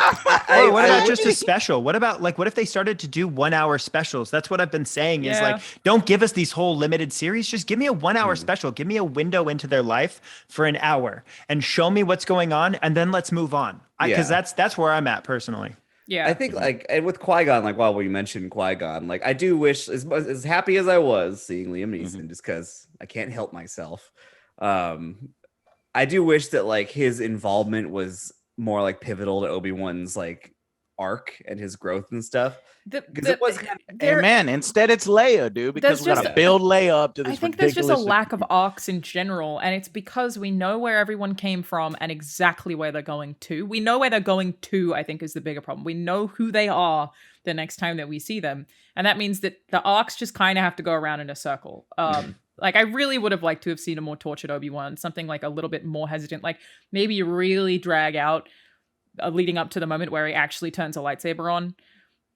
What about just a special? What if they started to do 1 hour specials? That's what I've been saying is like, don't give us these whole limited series. Just give me a 1 hour special. Give me a window into their life for an hour and show me what's going on. And then let's move on. Because that's where I'm at personally. Yeah, I think like, and with Qui-Gon, like while we mentioned Qui-Gon, like I do wish, as happy as I was seeing Liam Neeson, just because I can't help myself, I do wish that like his involvement was more like pivotal to Obi-Wan's like arc and his growth and stuff. Because it was Amen. Instead, it's Leia, dude, because we gotta build Leia up to this. I think there's just a lack of arcs in general, and it's because we know where everyone came from and exactly where they're going to. We know where they're going to, I think, is the bigger problem. We know who they are the next time that we see them, and that means that the arcs just kind of have to go around in a circle. Like, I really would have liked to have seen a more tortured Obi-Wan, something like a little bit more hesitant, like maybe really drag out leading up to the moment where he actually turns a lightsaber on.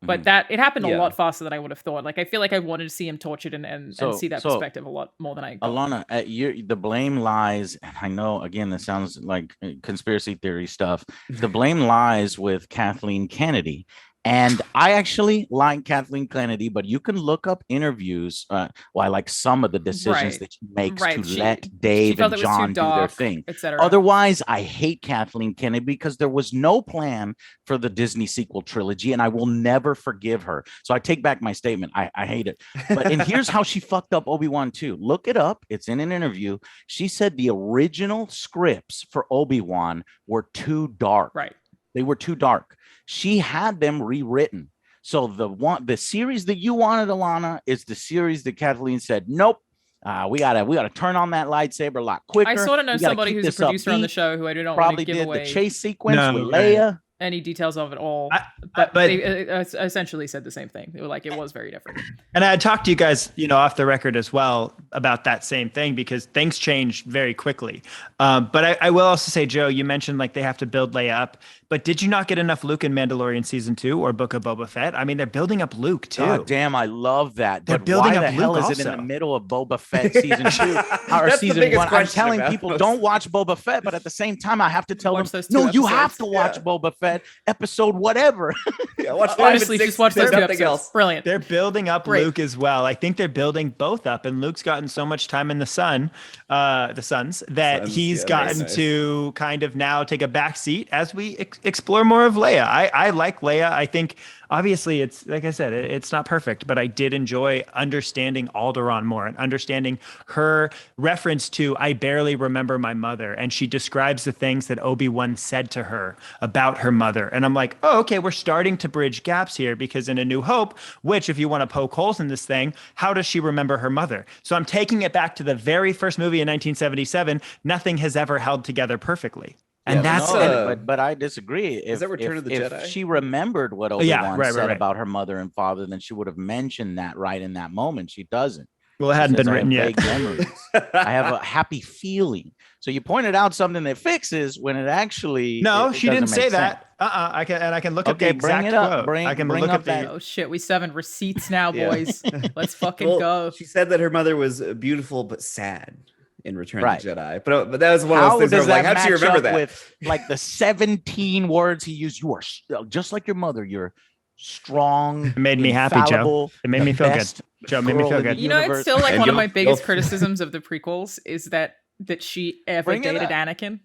But it happened a lot faster than I would have thought. Like, I feel like I wanted to see him tortured and see that perspective a lot more than I got. Alanah, the blame lies, and I know, again, this sounds like conspiracy theory stuff. The blame lies with Kathleen Kennedy. And I actually like Kathleen Kennedy, but you can look up interviews. I like some of the decisions that she makes to let Dave and John do their thing. Otherwise, I hate Kathleen Kennedy because there was no plan for the Disney sequel trilogy, and I will never forgive her. So I take back my statement. I hate it. And here's how she fucked up Obi-Wan too. Look it up. It's in an interview. She said the original scripts for Obi-Wan were too dark. Right. They were too dark. She had them rewritten. So the series that you wanted, Alanah, is the series that Kathleen said, nope. We gotta turn on that lightsaber a lot quicker. I sort of know somebody who's a producer on the show who I do not want to give away. The chase sequence with Leia. Any details of it all, but they essentially said the same thing. They were like, it was very different. And I had talked to you guys, off the record as well about that same thing because things change very quickly. But I will also say, Joe, you mentioned like they have to build Leia up. But did you not get enough Luke in Mandalorian season 2 or Book of Boba Fett? I mean, they're building up Luke too. Oh, damn, I love that. They're building up Luke. Why the hell is it in the middle of Boba Fett season 2 or season 1? I'm telling people don't watch Boba Fett, but at the same time, I have to tell them, no, you have to watch Boba Fett episode whatever. Watch honestly, just watch those episodes. Else. Brilliant. They're building up Luke as well. I think they're building both up, and Luke's gotten so much time in the suns that he's gotten to kind of now take a back seat as we explore more of Leia. I like Leia. I think obviously it's like I said, it's not perfect, but I did enjoy understanding Alderaan more and understanding her reference to I barely remember my mother, and she describes the things that Obi-Wan said to her about her mother. And I'm like, oh, okay, we're starting to bridge gaps here because in A New Hope, which if you want to poke holes in this thing, how does she remember her mother? So I'm taking it back to the very first movie in 1977. Nothing has ever held together perfectly. And but I disagree. Is that Return of the Jedi? If she remembered what Obi-Wan said about her mother and father, then she would have mentioned that right in that moment. She doesn't. Well, it hadn't been written yet. I have a happy feeling. So you pointed out something that fixes when it actually. No, she didn't say that. I can look up the exact quote. I can look up that. Oh shit, we 7 receipts now, boys. Let's fucking go. She said that her mother was beautiful but sad in Return of the Jedi, but that was one of those things. Like, how do you remember that? With like the 17 words he used, you are just like your mother. You're strong. It made me happy, Joe. It made me feel good. Joe made me feel good. It's still like one of my biggest criticisms of the prequels is that she ever dated Anakin.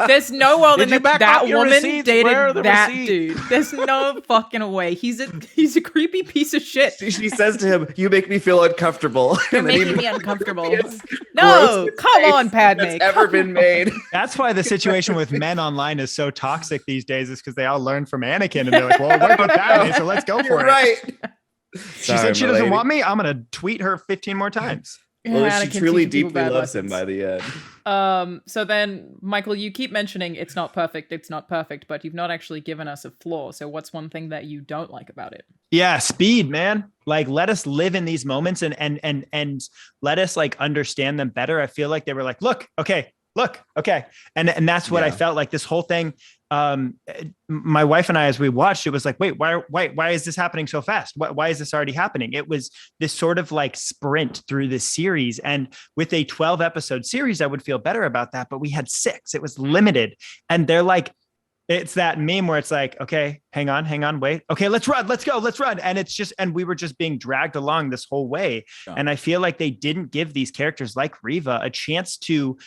There's no world in that woman dated that dude. There's no fucking way. He's a creepy piece of shit. She says to him, "You make me feel uncomfortable." You're making me uncomfortable. No, come on, Padme. That's ever been made. That's why the situation with men online is so toxic these days. Is because they all learn from Anakin and they're like, "Well, what about Padme? So let's go for it." Right. She said she doesn't want me. I'm gonna tweet her 15 more times. Well, she truly deeply loves him by the end. So then, Michael, you keep mentioning it's not perfect, but you've not actually given us a flaw. So what's one thing that you don't like about it? Yeah, speed, man. Like, let us live in these moments and let us like understand them better. I feel like they were like, look, okay. And that's what I felt like this whole thing. My wife and I, as we watched, it was like, wait, why is this happening so fast? Why is this already happening? It was this sort of like sprint through this series. And with a 12 episode series, I would feel better about that. But we had 6, it was limited. And they're like, it's that meme where it's like, okay, hang on, wait. Okay, let's run. And it's just, and we were just being dragged along this whole way. Yeah. And I feel like they didn't give these characters like Reva a chance to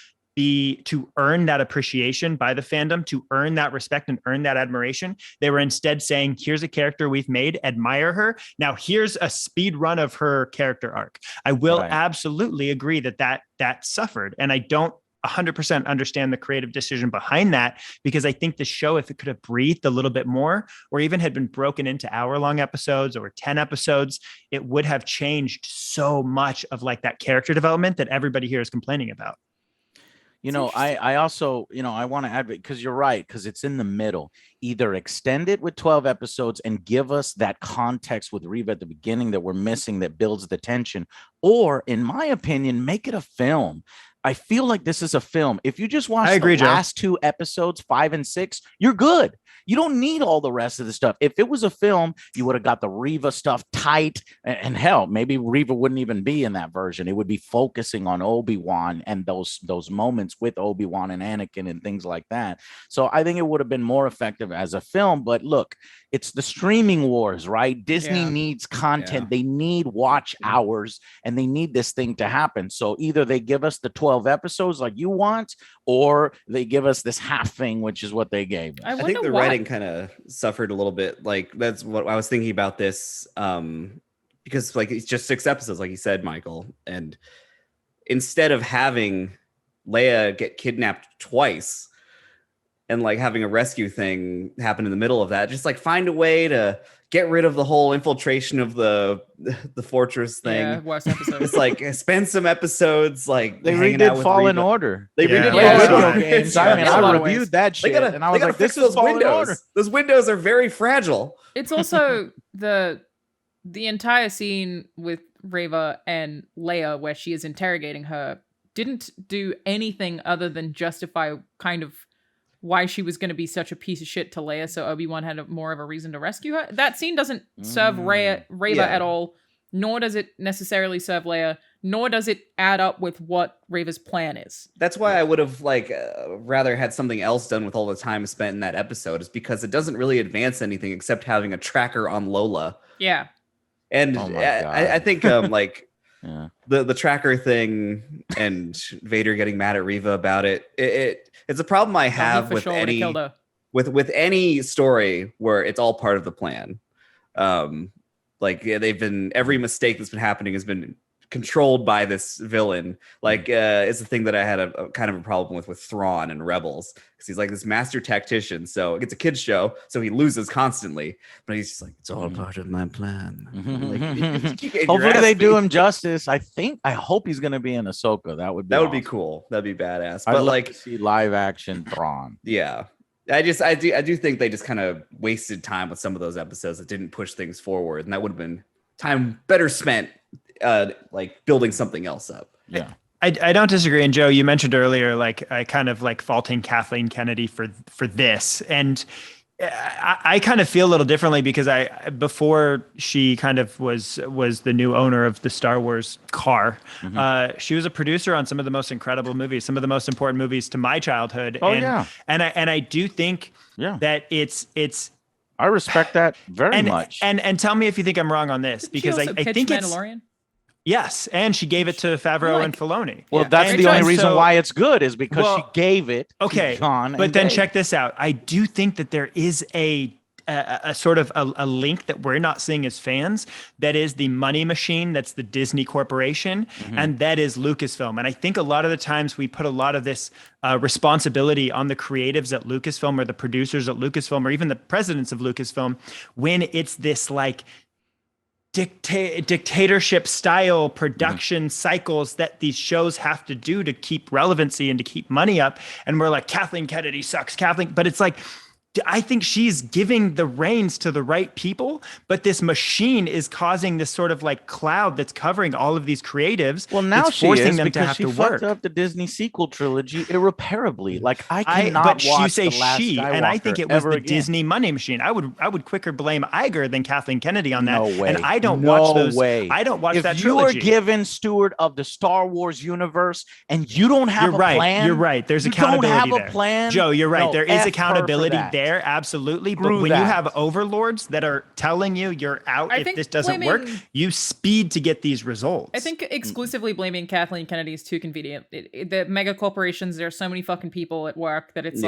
earn that appreciation by the fandom, to earn that respect and earn that admiration. They were instead saying, here's a character we've made, admire her. Now here's a speed run of her character arc. I will absolutely agree that suffered. And I don't 100% understand the creative decision behind that, because I think the show, if it could have breathed a little bit more, or even had been broken into hour-long episodes or 10 episodes, it would have changed so much of like that character development that everybody here is complaining about. I also, I want to advocate, because you're right, because it's in the middle. Either extend it with 12 episodes and give us that context with Reva at the beginning that we're missing, that builds the tension, or in my opinion, make it a film. I feel like this is a film. If you just watch the last 2 episodes, 5 and 6, you're good. You don't need all the rest of the stuff. If it was a film, you would have got the Reva stuff tight, and hell, maybe Reva wouldn't even be in that version. It would be focusing on Obi-Wan and those moments with Obi-Wan and Anakin and things like that. So I think it would have been more effective as a film. But look, it's the streaming wars, right? Disney needs content. They need watch hours, and they need this thing to happen. So either they give us the 12 episodes like you want, or they give us this half thing, which is what they gave us. I think the writing kind of suffered a little bit. Like, that's what I was thinking about this, because like it's just 6 episodes, like you said, Michael, and instead of having Leia get kidnapped twice and like having a rescue thing happen in the middle of that, just like find a way to get rid of the whole infiltration of the fortress thing. Yeah, worst episode. It's like spend some episodes like they redid Fallen Order. They redid video games. I mean, I reviewed that shit, and I was like, "This is Fallen Order." Those windows are very fragile. It's also the entire scene with Reva and Leia, where she is interrogating her, didn't do anything other than justify kind of why she was going to be such a piece of shit to Leia, so Obi-Wan had more of a reason to rescue her. That scene doesn't serve Reva at all, nor does it necessarily serve Leia, nor does it add up with what Reva's plan is. That's why I would have rather had something else done with all the time spent in that episode, is because it doesn't really advance anything except having a tracker on Lola. Yeah. And I think the tracker thing and Vader getting mad at Reva about it's a problem I have with any story where it's all part of the plan. Every mistake that's been happening has been controlled by this villain. It's the thing that I had a kind of a problem with Thrawn and Rebels, because he's like this master tactician. So it's a kid's show, so he loses constantly, but he's just like, it's all part of my plan. Hopefully they do him justice. I hope he's gonna be in Ahsoka. That would be awesome. Cool. That'd be badass. I'd love to see live action Thrawn. Yeah. I do think they just kind of wasted time with some of those episodes that didn't push things forward, and that would have been time better spent building something else up. Yeah. I don't disagree. And Joe, you mentioned earlier, I kind of faulting Kathleen Kennedy for this. And I kind of feel a little differently, because before she kind of was the new owner of the Star Wars car, she was a producer on some of the most incredible movies, some of the most important movies to my childhood. And I do think that it's I respect that very much. And tell me if you think I'm wrong on this, because I think it's Mandalorian? Yes, and she gave it to Favreau and Filoni. Well, that's the only reason why it's good, is because she gave it to John. But then check this out. I do think that there is a sort of a link that we're not seeing as fans. That is the money machine. That's the Disney Corporation, and that is Lucasfilm. And I think a lot of the times we put a lot of this responsibility on the creatives at Lucasfilm, or the producers at Lucasfilm, or even the presidents of Lucasfilm, when it's this dictatorship style production cycles that these shows have to do to keep relevancy and to keep money up. And we're like, Kathleen Kennedy sucks, but it's like, I think she's giving the reins to the right people, but this machine is causing this sort of cloud that's covering all of these creatives. Well, now it's forcing them to have to work. Fucked up the Disney sequel trilogy irreparably. I cannot watch you say The Last she, Skywalker and I think it was the again. Disney money machine. I would quicker blame Iger than Kathleen Kennedy on that. No way. And I don't watch those. I don't watch that trilogy. If you are given steward of the Star Wars universe and you don't have a plan, you're right. There's accountability there. You don't have a plan, Joe. You're right. No, there is accountability there. Absolutely. But when you have overlords that are telling you you're out if this doesn't work, you speed to get these results. I think exclusively blaming Kathleen Kennedy is too convenient. The mega corporations, there are so many fucking people at work that it's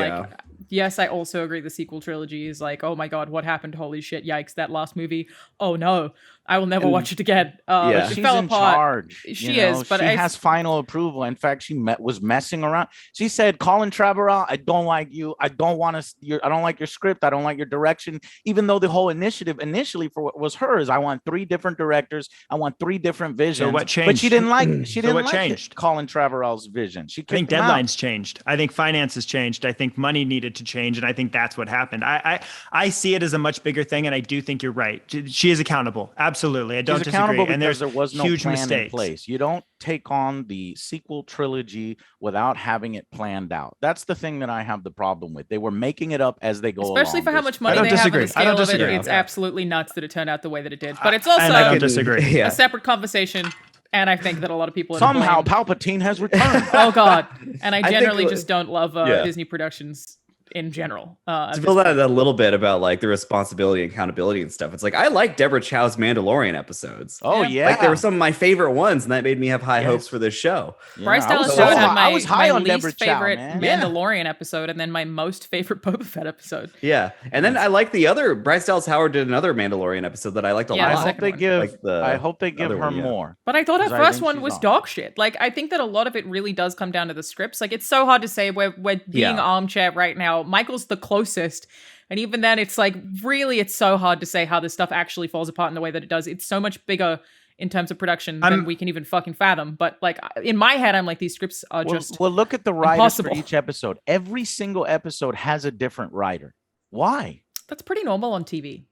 yes, I also agree the sequel trilogy is oh my God, what happened? Holy shit, yikes, that last movie. Oh no. I will never watch it again. Yeah. It She's fell in apart. charge. She is, but she has final approval. In fact, she was messing around. She said, "Colin Trevorrow, I don't like you. I don't want to. I don't like your script. I don't like your direction." Even though the whole initiative initially for what was hers, I want 3 different directors. I want 3 different visions. So what changed? But she didn't like. She didn't what like changed? Colin Trevorrow's vision. She I think kicked him out. deadlines changed. I think finances changed. I think money needed to change, and I think that's what happened. I see it as a much bigger thing, and I do think you're right. She is accountable. Absolutely, I don't disagree. And there was no huge plan mistakes in place. You don't take on the sequel trilogy without having it planned out. That's the thing that I have the problem with. They were making it up as they go Especially along. for how much money they have and the scale of it. It's absolutely nuts that it turned out the way that it did. But it's also I don't disagree. A separate conversation. And I think that a lot of people somehow Palpatine has returned. Oh God! And I generally just don't love Disney productions in general. To feel that a little bit about like the responsibility and accountability and stuff. It's like I like Deborah Chow's Mandalorian episodes. Oh yeah, like they were some of my favorite ones, and that made me have high hopes for this show. Bryce Dallas Howard had my least favorite Mandalorian episode, and then my most favorite Boba Fett episode. Yeah, and then I like the other. Bryce Dallas Howard did another Mandalorian episode that I liked a lot. I hope they give her more. But I thought her first one was dog shit. Like I think that a lot of it really does come down to the scripts. Like it's so hard to say. We're being armchair right now. Michael's the closest, and even then it's like really it's so hard to say how this stuff actually falls apart in the way that it does. It's so much bigger in terms of production than we can even fucking fathom. But like in my head I'm like these scripts are just look at the writers for each episode. Every single episode has a different writer. Why? That's pretty normal on TV.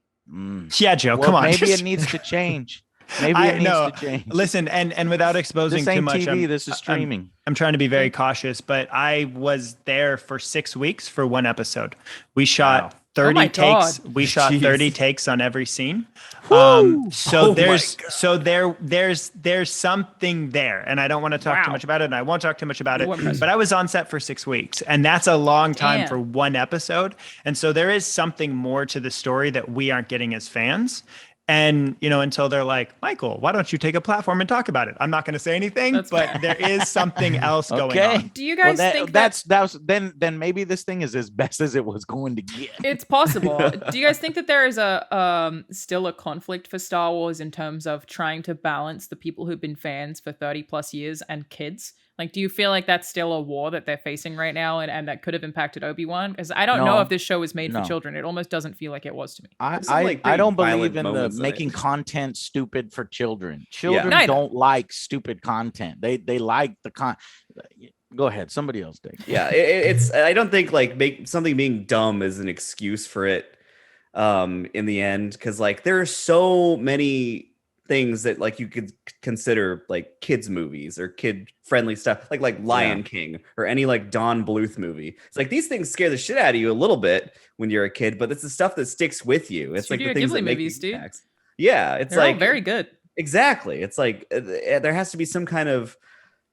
Yeah, Joe, come on. Maybe it needs to change. Maybe it needs to change. Listen, and without exposing too much, TV, this is streaming. I'm trying to be very cautious, but I was there for 6 weeks for one episode. We shot 30 takes. We shot 30 takes on every scene. There's something there, and I don't want to talk too much about it, and I won't talk too much about it. But I was on set for 6 weeks, and that's a long time for one episode. And so there is something more to the story that we aren't getting as fans. And, until they're like, Michael, why don't you take a platform and talk about it? I'm not going to say anything, but there is something else going on. Do you guys think then maybe this thing is as best as it was going to get? It's possible. Do you guys think that there is still a conflict for Star Wars in terms of trying to balance the people who've been fans for 30 plus years and kids? Like, do you feel like that's still a war that they're facing right now and that could have impacted Obi-Wan? Because I don't know if this show was made for children. It almost doesn't feel like it was to me. I don't believe in the making content stupid for children. Children don't like stupid content. They like the Go ahead. Somebody else take it. Yeah, it's. I don't think like something being dumb is an excuse for it in the end. Because like there are so many things that like you could consider like kids movies or kid friendly stuff like Lion King or any like Don Bluth movie. It's like these things scare the shit out of you a little bit when you're a kid, but it's the stuff that sticks with you. It's Studio like the things Ghibli that make movies, dude. Yeah, it's They're like all very good. Exactly. It's like there has to be some kind of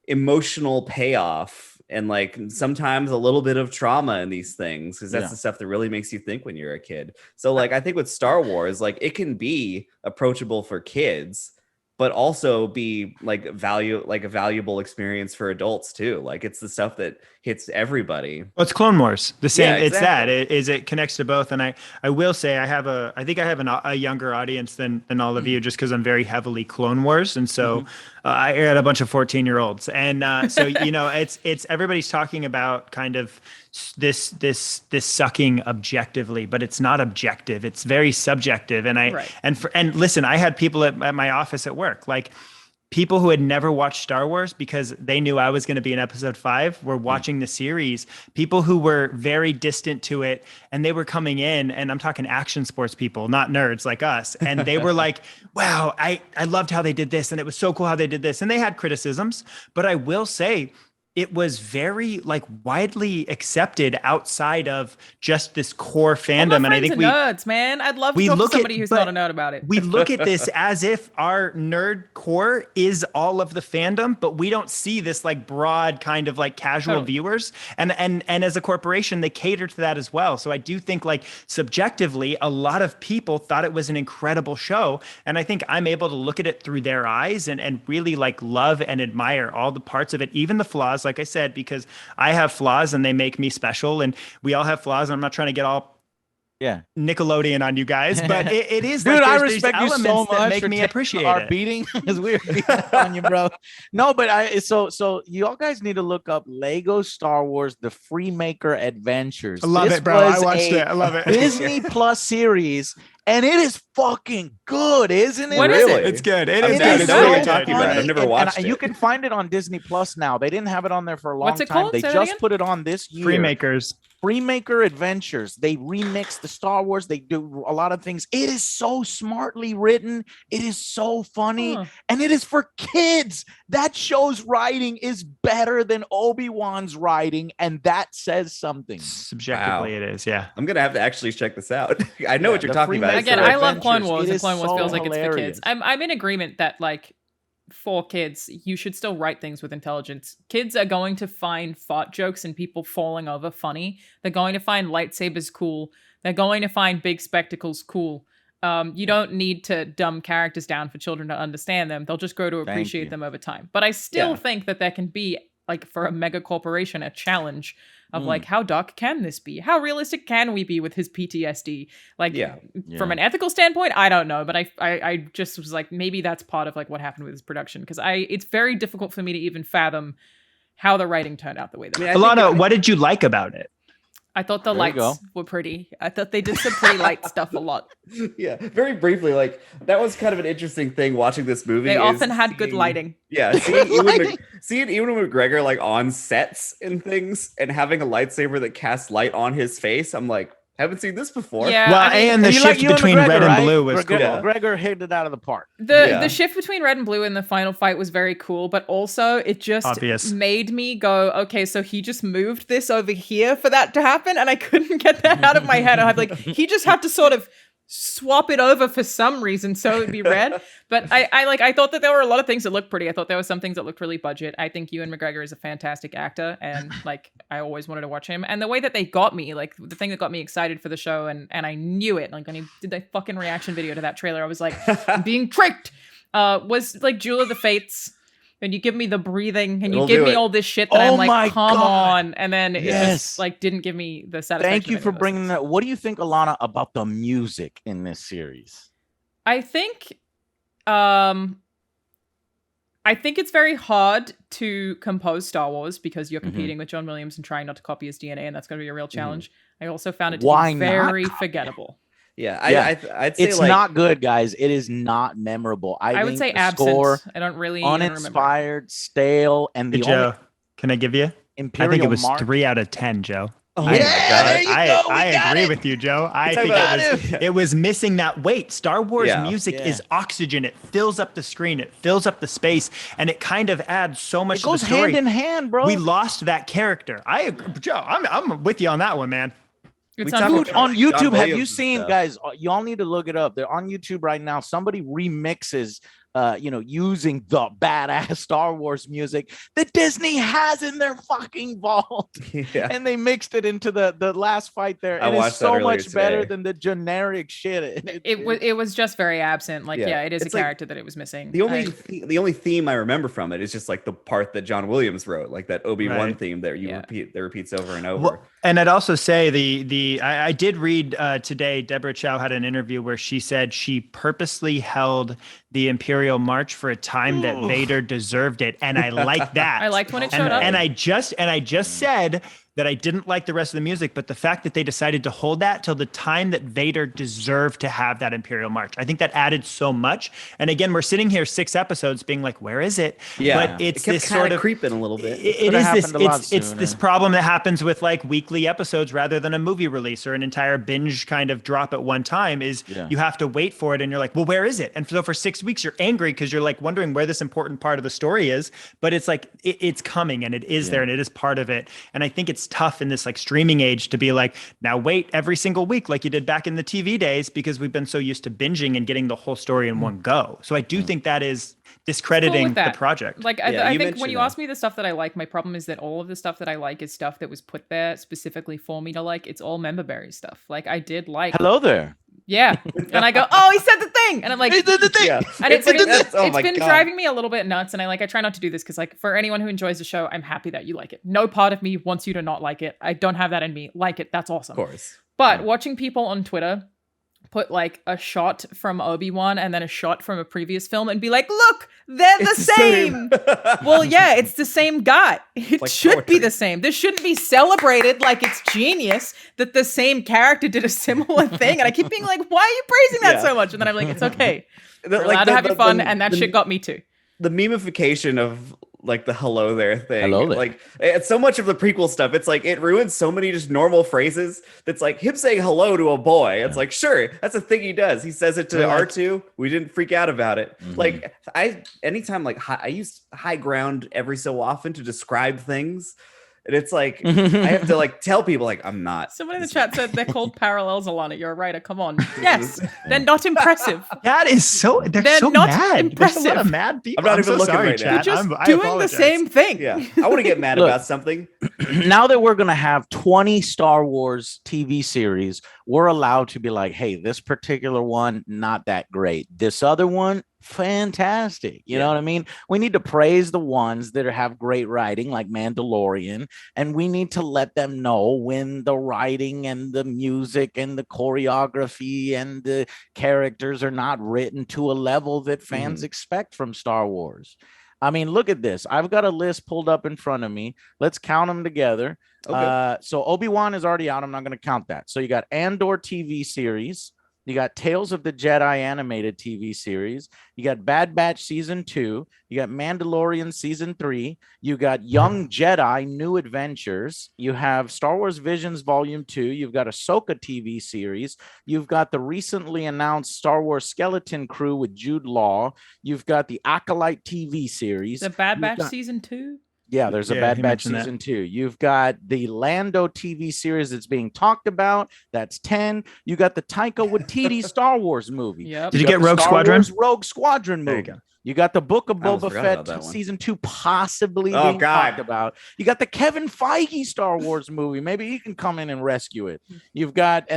emotional payoff and like sometimes a little bit of trauma in these things, because that's the stuff that really makes you think when you're a kid. So like I think with Star Wars, like it can be approachable for kids, but also be like a valuable experience for adults too. Like it's the stuff that hits everybody. Well, it's Clone Wars. The same. Yeah, exactly. It's that it connects to both. And I will say I think I have a younger audience than all of you, just because I'm very heavily Clone Wars. And so I had a bunch of 14-year-olds. And so, it's everybody's talking about kind of this sucking objectively, but it's not objective. It's very subjective. And listen, I had people at my office at work, like people who had never watched Star Wars because they knew I was going to be in episode 5 were watching the series. People who were very distant to it, and they were coming in, and I'm talking action sports people, not nerds like us. And they were like, wow, I loved how they did this. And it was so cool how they did this. And they had criticisms, but I will say, it was very like widely accepted outside of just this core fandom. And I think nerds, man. I'd love to talk to somebody who's not a nerd about it. We look at this as if our nerd core is all of the fandom, but we don't see this like broad kind of like casual viewers. And as a corporation, they cater to that as well. So I do think like subjectively, a lot of people thought it was an incredible show. And I think I'm able to look at it through their eyes and really like love and admire all the parts of it, even the flaws. Like I said, because I have flaws and they make me special, and we all have flaws. And I'm not trying to get all Nickelodeon on you guys, but it is Dude, like I there's respect you so elements that much make for me taking appreciate our it. beating because we're beating on you, bro. No, but so y'all guys need to look up Lego Star Wars: The Freemaker Adventures. I love This it, bro. I was watched a it. I love it. Disney Plus series, and it is fucking good, isn't it? What is it? It's good. It I is I good. know It's what really you're good. talking about. I've never watched and it. you can find it on Disney Plus now. They didn't have it on there for a long What's it time. called? They Say that just again? put it on this year. Freemakers. Freemaker Adventures. They remix the Star Wars. They do a lot of things. It is so smartly written. It is so funny. Huh. And it is for kids. That show's writing is better than Obi-Wan's writing. And that says something. Subjectively, Wow. it is. Yeah. I'm gonna have to actually check this out. I know what you're the talking about. Freemaker Again, I love Clone Adventures. Wars, It and is Clone Wars so feels like it's for hilarious. kids. I'm in agreement that like for kids, you should still write things with intelligence. Kids are going to find fart jokes and people falling over funny. They're going to find lightsabers cool. They're going to find big spectacles cool. You don't need to dumb characters down for children to understand them. They'll just grow to Thank appreciate you. them over time. But I still Yeah. think that there can be, like, for a mega corporation, a challenge of like, how dark can this be? How realistic can we be with his PTSD? Like, Yeah. from an ethical standpoint, I don't know, but I just was like, maybe that's part of like what happened with his production, because it's very difficult for me to even fathom how the writing turned out the way that it did. Alanah, what did you like about it? I thought the There you go. lights were pretty. I thought they did some pretty light stuff a lot. Yeah, very briefly, like that was kind of an interesting thing watching this movie. They is often had good seeing- lighting. Yeah, seeing Ewan McGregor like on sets and things and having a lightsaber that casts light on his face. I'm like, haven't seen this before. Yeah, Well, I mean, and the you like shift Ewan between McGregor, red and right? blue was cool. McGregor hit it out of the park. the shift between red and blue in the final fight was very cool, but also it just Obvious. made me go, okay, so he just moved this over here for that to happen, and I couldn't get that out of my head. I'm like, he just had to sort of swap it over for some reason so it'd be red. But I thought that there were a lot of things that looked pretty. I thought there were some things that looked really budget. I think Ewan McGregor is a fantastic actor, and like I always wanted to watch him. And the way that they got me, like the thing that got me excited for the show, and I knew it, like when he did that fucking reaction video to that trailer, I was like, I'm being tricked. Was like Jewel of the Fates. And you give me the breathing, and you It'll give do me it. all this shit that Oh I'm my like, come God. on, and then it just like didn't give me the satisfaction. Thank you of for any of those bringing things. that. What do you think, Alanah, about the music in this series? I think it's very hard to compose Star Wars because you're competing with John Williams and trying not to copy his DNA, and that's going to be a real challenge. I also found it to Why be not very copy forgettable. Yeah, Yeah. I'd say It's like not good, guys. It is not memorable. I would think say the absent. score, I don't really even remember. uninspired, stale, and Hey, the Joe, only can I give you? Imperial I think it was March. 3 out of 10, Joe. Oh I, my Yeah, God. there you go. We I got agree it. with you, Joe. I Talk think about it was missing that weight. Star Wars Yeah. music Yeah. is oxygen. It fills up the screen. It fills up the space, and it kind of adds so much It to the goes story. hand in hand, bro. We lost that character. Joe, I'm with you on that one, man. It's talk unfortunate. about- on John YouTube, have Williams you and seen, stuff. guys? Y'all need to look it up. They're on YouTube right now. Somebody remixes, using the badass Star Wars music that Disney has in their fucking vault, Yeah. and they mixed it into the last fight there. I It is watched that so earlier much better today. than the generic shit. It was just very absent. Like, Yeah. it is a It's like character that it was missing. The only theme I remember from it is just like the part that John Williams wrote, like that Obi-Wan Right. theme that repeats over and over. Well, and I'd also say I did read today, Deborah Chow had an interview where she said she purposely held the Imperial March for a time that Vader deserved it, and I like that. I liked when it and, showed up. and I just said that I didn't like the rest of the music, but the fact that they decided to hold that till the time that Vader deserved to have that Imperial March, I think that added so much. And again, we're sitting here 6 episodes being like, where is it? Yeah, But it's it kept this kinda sort of creeping a little bit. It Could've is this. happened a lot It's this sooner. problem that happens with like weekly episodes rather than a movie release or an entire binge kind of drop at one time. Is you have to wait for it, and you're like, well, where is it? And so for 6 weeks, you're angry because you're like wondering where this important part of the story is. But it's like it's coming, and it is there, and it is part of it. And I think it's tough in this like streaming age to be like, now wait every single week like you did back in the TV days, because we've been so used to binging and getting the whole story in one go. So I do think that is discrediting the project. Like, Yeah, I you think when mentioned you that. ask me the stuff that I like, my problem is that all of the stuff that I like is stuff that was put there specifically for me to like. It's all member berry stuff. Like, I did like, Hello there. yeah, and I go, oh, he said the thing, and I'm like, He did the thing. Yeah. and it's Oh my been God. driving me a little bit nuts, and I try not to do this because, like, for anyone who enjoys the show, I'm happy that you like it. No part of me wants you to not like it. I don't have that in me. Like it, that's awesome. Of course. But watching people on Twitter put like a shot from Obi-Wan and then a shot from a previous film and be like, look, they're the same. Well, yeah, it's the same guy. It like should be the same. This shouldn't be celebrated like it's genius that the same character did a similar thing. And I keep being like, why are you praising that so much? And then I'm like, it's okay. You're allowed to have your fun, and that shit got me too. The memification of like the hello there thing. Hello there. Like it's so much of the prequel stuff. It's like it ruins so many just normal phrases. That's like him saying hello to a boy. It's like, sure, that's a thing he does. He says it to R2. We didn't freak out about it. Like anytime like I use high ground every so often to describe things. And it's like, I have to like tell people like, I'm not. Someone in the chat said they're called parallels, Alanah. You're a writer. Come on. Yes. They're not impressive. That is so, they're so not mad. impressive. There's a lot of mad people. I'm not even looking sorry, right now. You're just doing the same thing. Yeah. I want to get mad about something. Now that we're going to have 20 Star Wars TV series, we're allowed to be like, hey, this particular one, not that great. This other one, fantastic. You know what I mean? We need to praise the ones that have great writing, like Mandalorian, and we need to let them know when the writing and the music and the choreography and the characters are not written to a level that fans expect from Star Wars. I mean, look at this. I've got a list pulled up in front of me. Let's count them together. Okay. So Obi-Wan is already out. I'm not going to count that. So you got Andor TV series. You got Tales of the Jedi animated TV series. You got Bad Batch season 2. You got Mandalorian season 3. You got Young Jedi New Adventures. You have Star Wars Visions Volume 2. You've got Ahsoka TV series. You've got the recently announced Star Wars Skeleton Crew with Jude Law. You've got the Acolyte TV series. The Bad Batch season 2. Yeah, there's a Bad Batch season 2. You've got the Lando TV series that's being talked about. That's 10. You got the Taika Waititi Star Wars movie. Yep. Did you get Rogue Squadron? Rogue Squadron movie. You got the Book of Boba Fett season 2 possibly being talked about. You got the Kevin Feige Star Wars movie. Maybe he can come in and rescue it. You've got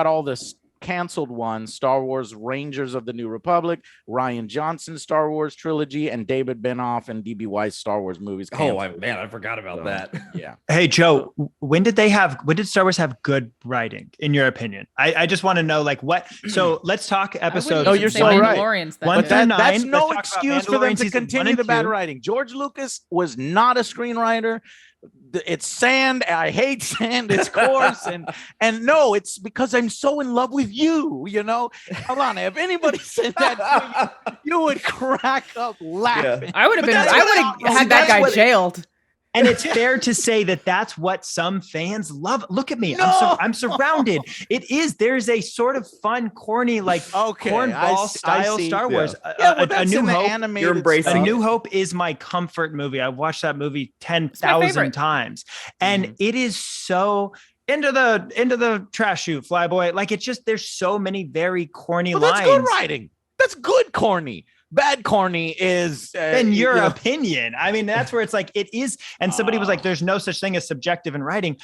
all this canceled ones: Star Wars Rangers of the New Republic, Rian Johnson's Star Wars trilogy, and David Benoff and DB Weiss Star Wars movies. I forgot about that. Yeah. Hey Joe, when did Star Wars have good writing in your opinion? I just want to know like what. So let's talk episodes. No, you're so right. 1 through 9. That's no excuse for them to continue the bad writing. George Lucas was not a screenwriter. It's sand. I hate sand. It's coarse. and no, it's because I'm so in love with you, you know. Alanah, if anybody said that to you, you would crack up laughing. Yeah. I would have had that guy jailed. And it's fair to say that that's what some fans love. Look at me. No! I'm surrounded. There's a sort of fun, corny, like cornball style Star Wars. A New Hope. You're embracing A New Hope is my comfort movie. I've watched that movie 10,000 times. And it is so into the trash chute, Flyboy. Like it's just, there's so many very corny lines. That's good writing. That's good corny. Bad corny is in your opinion. I mean, that's where it's like it is. And somebody was like, there's no such thing as subjective in writing.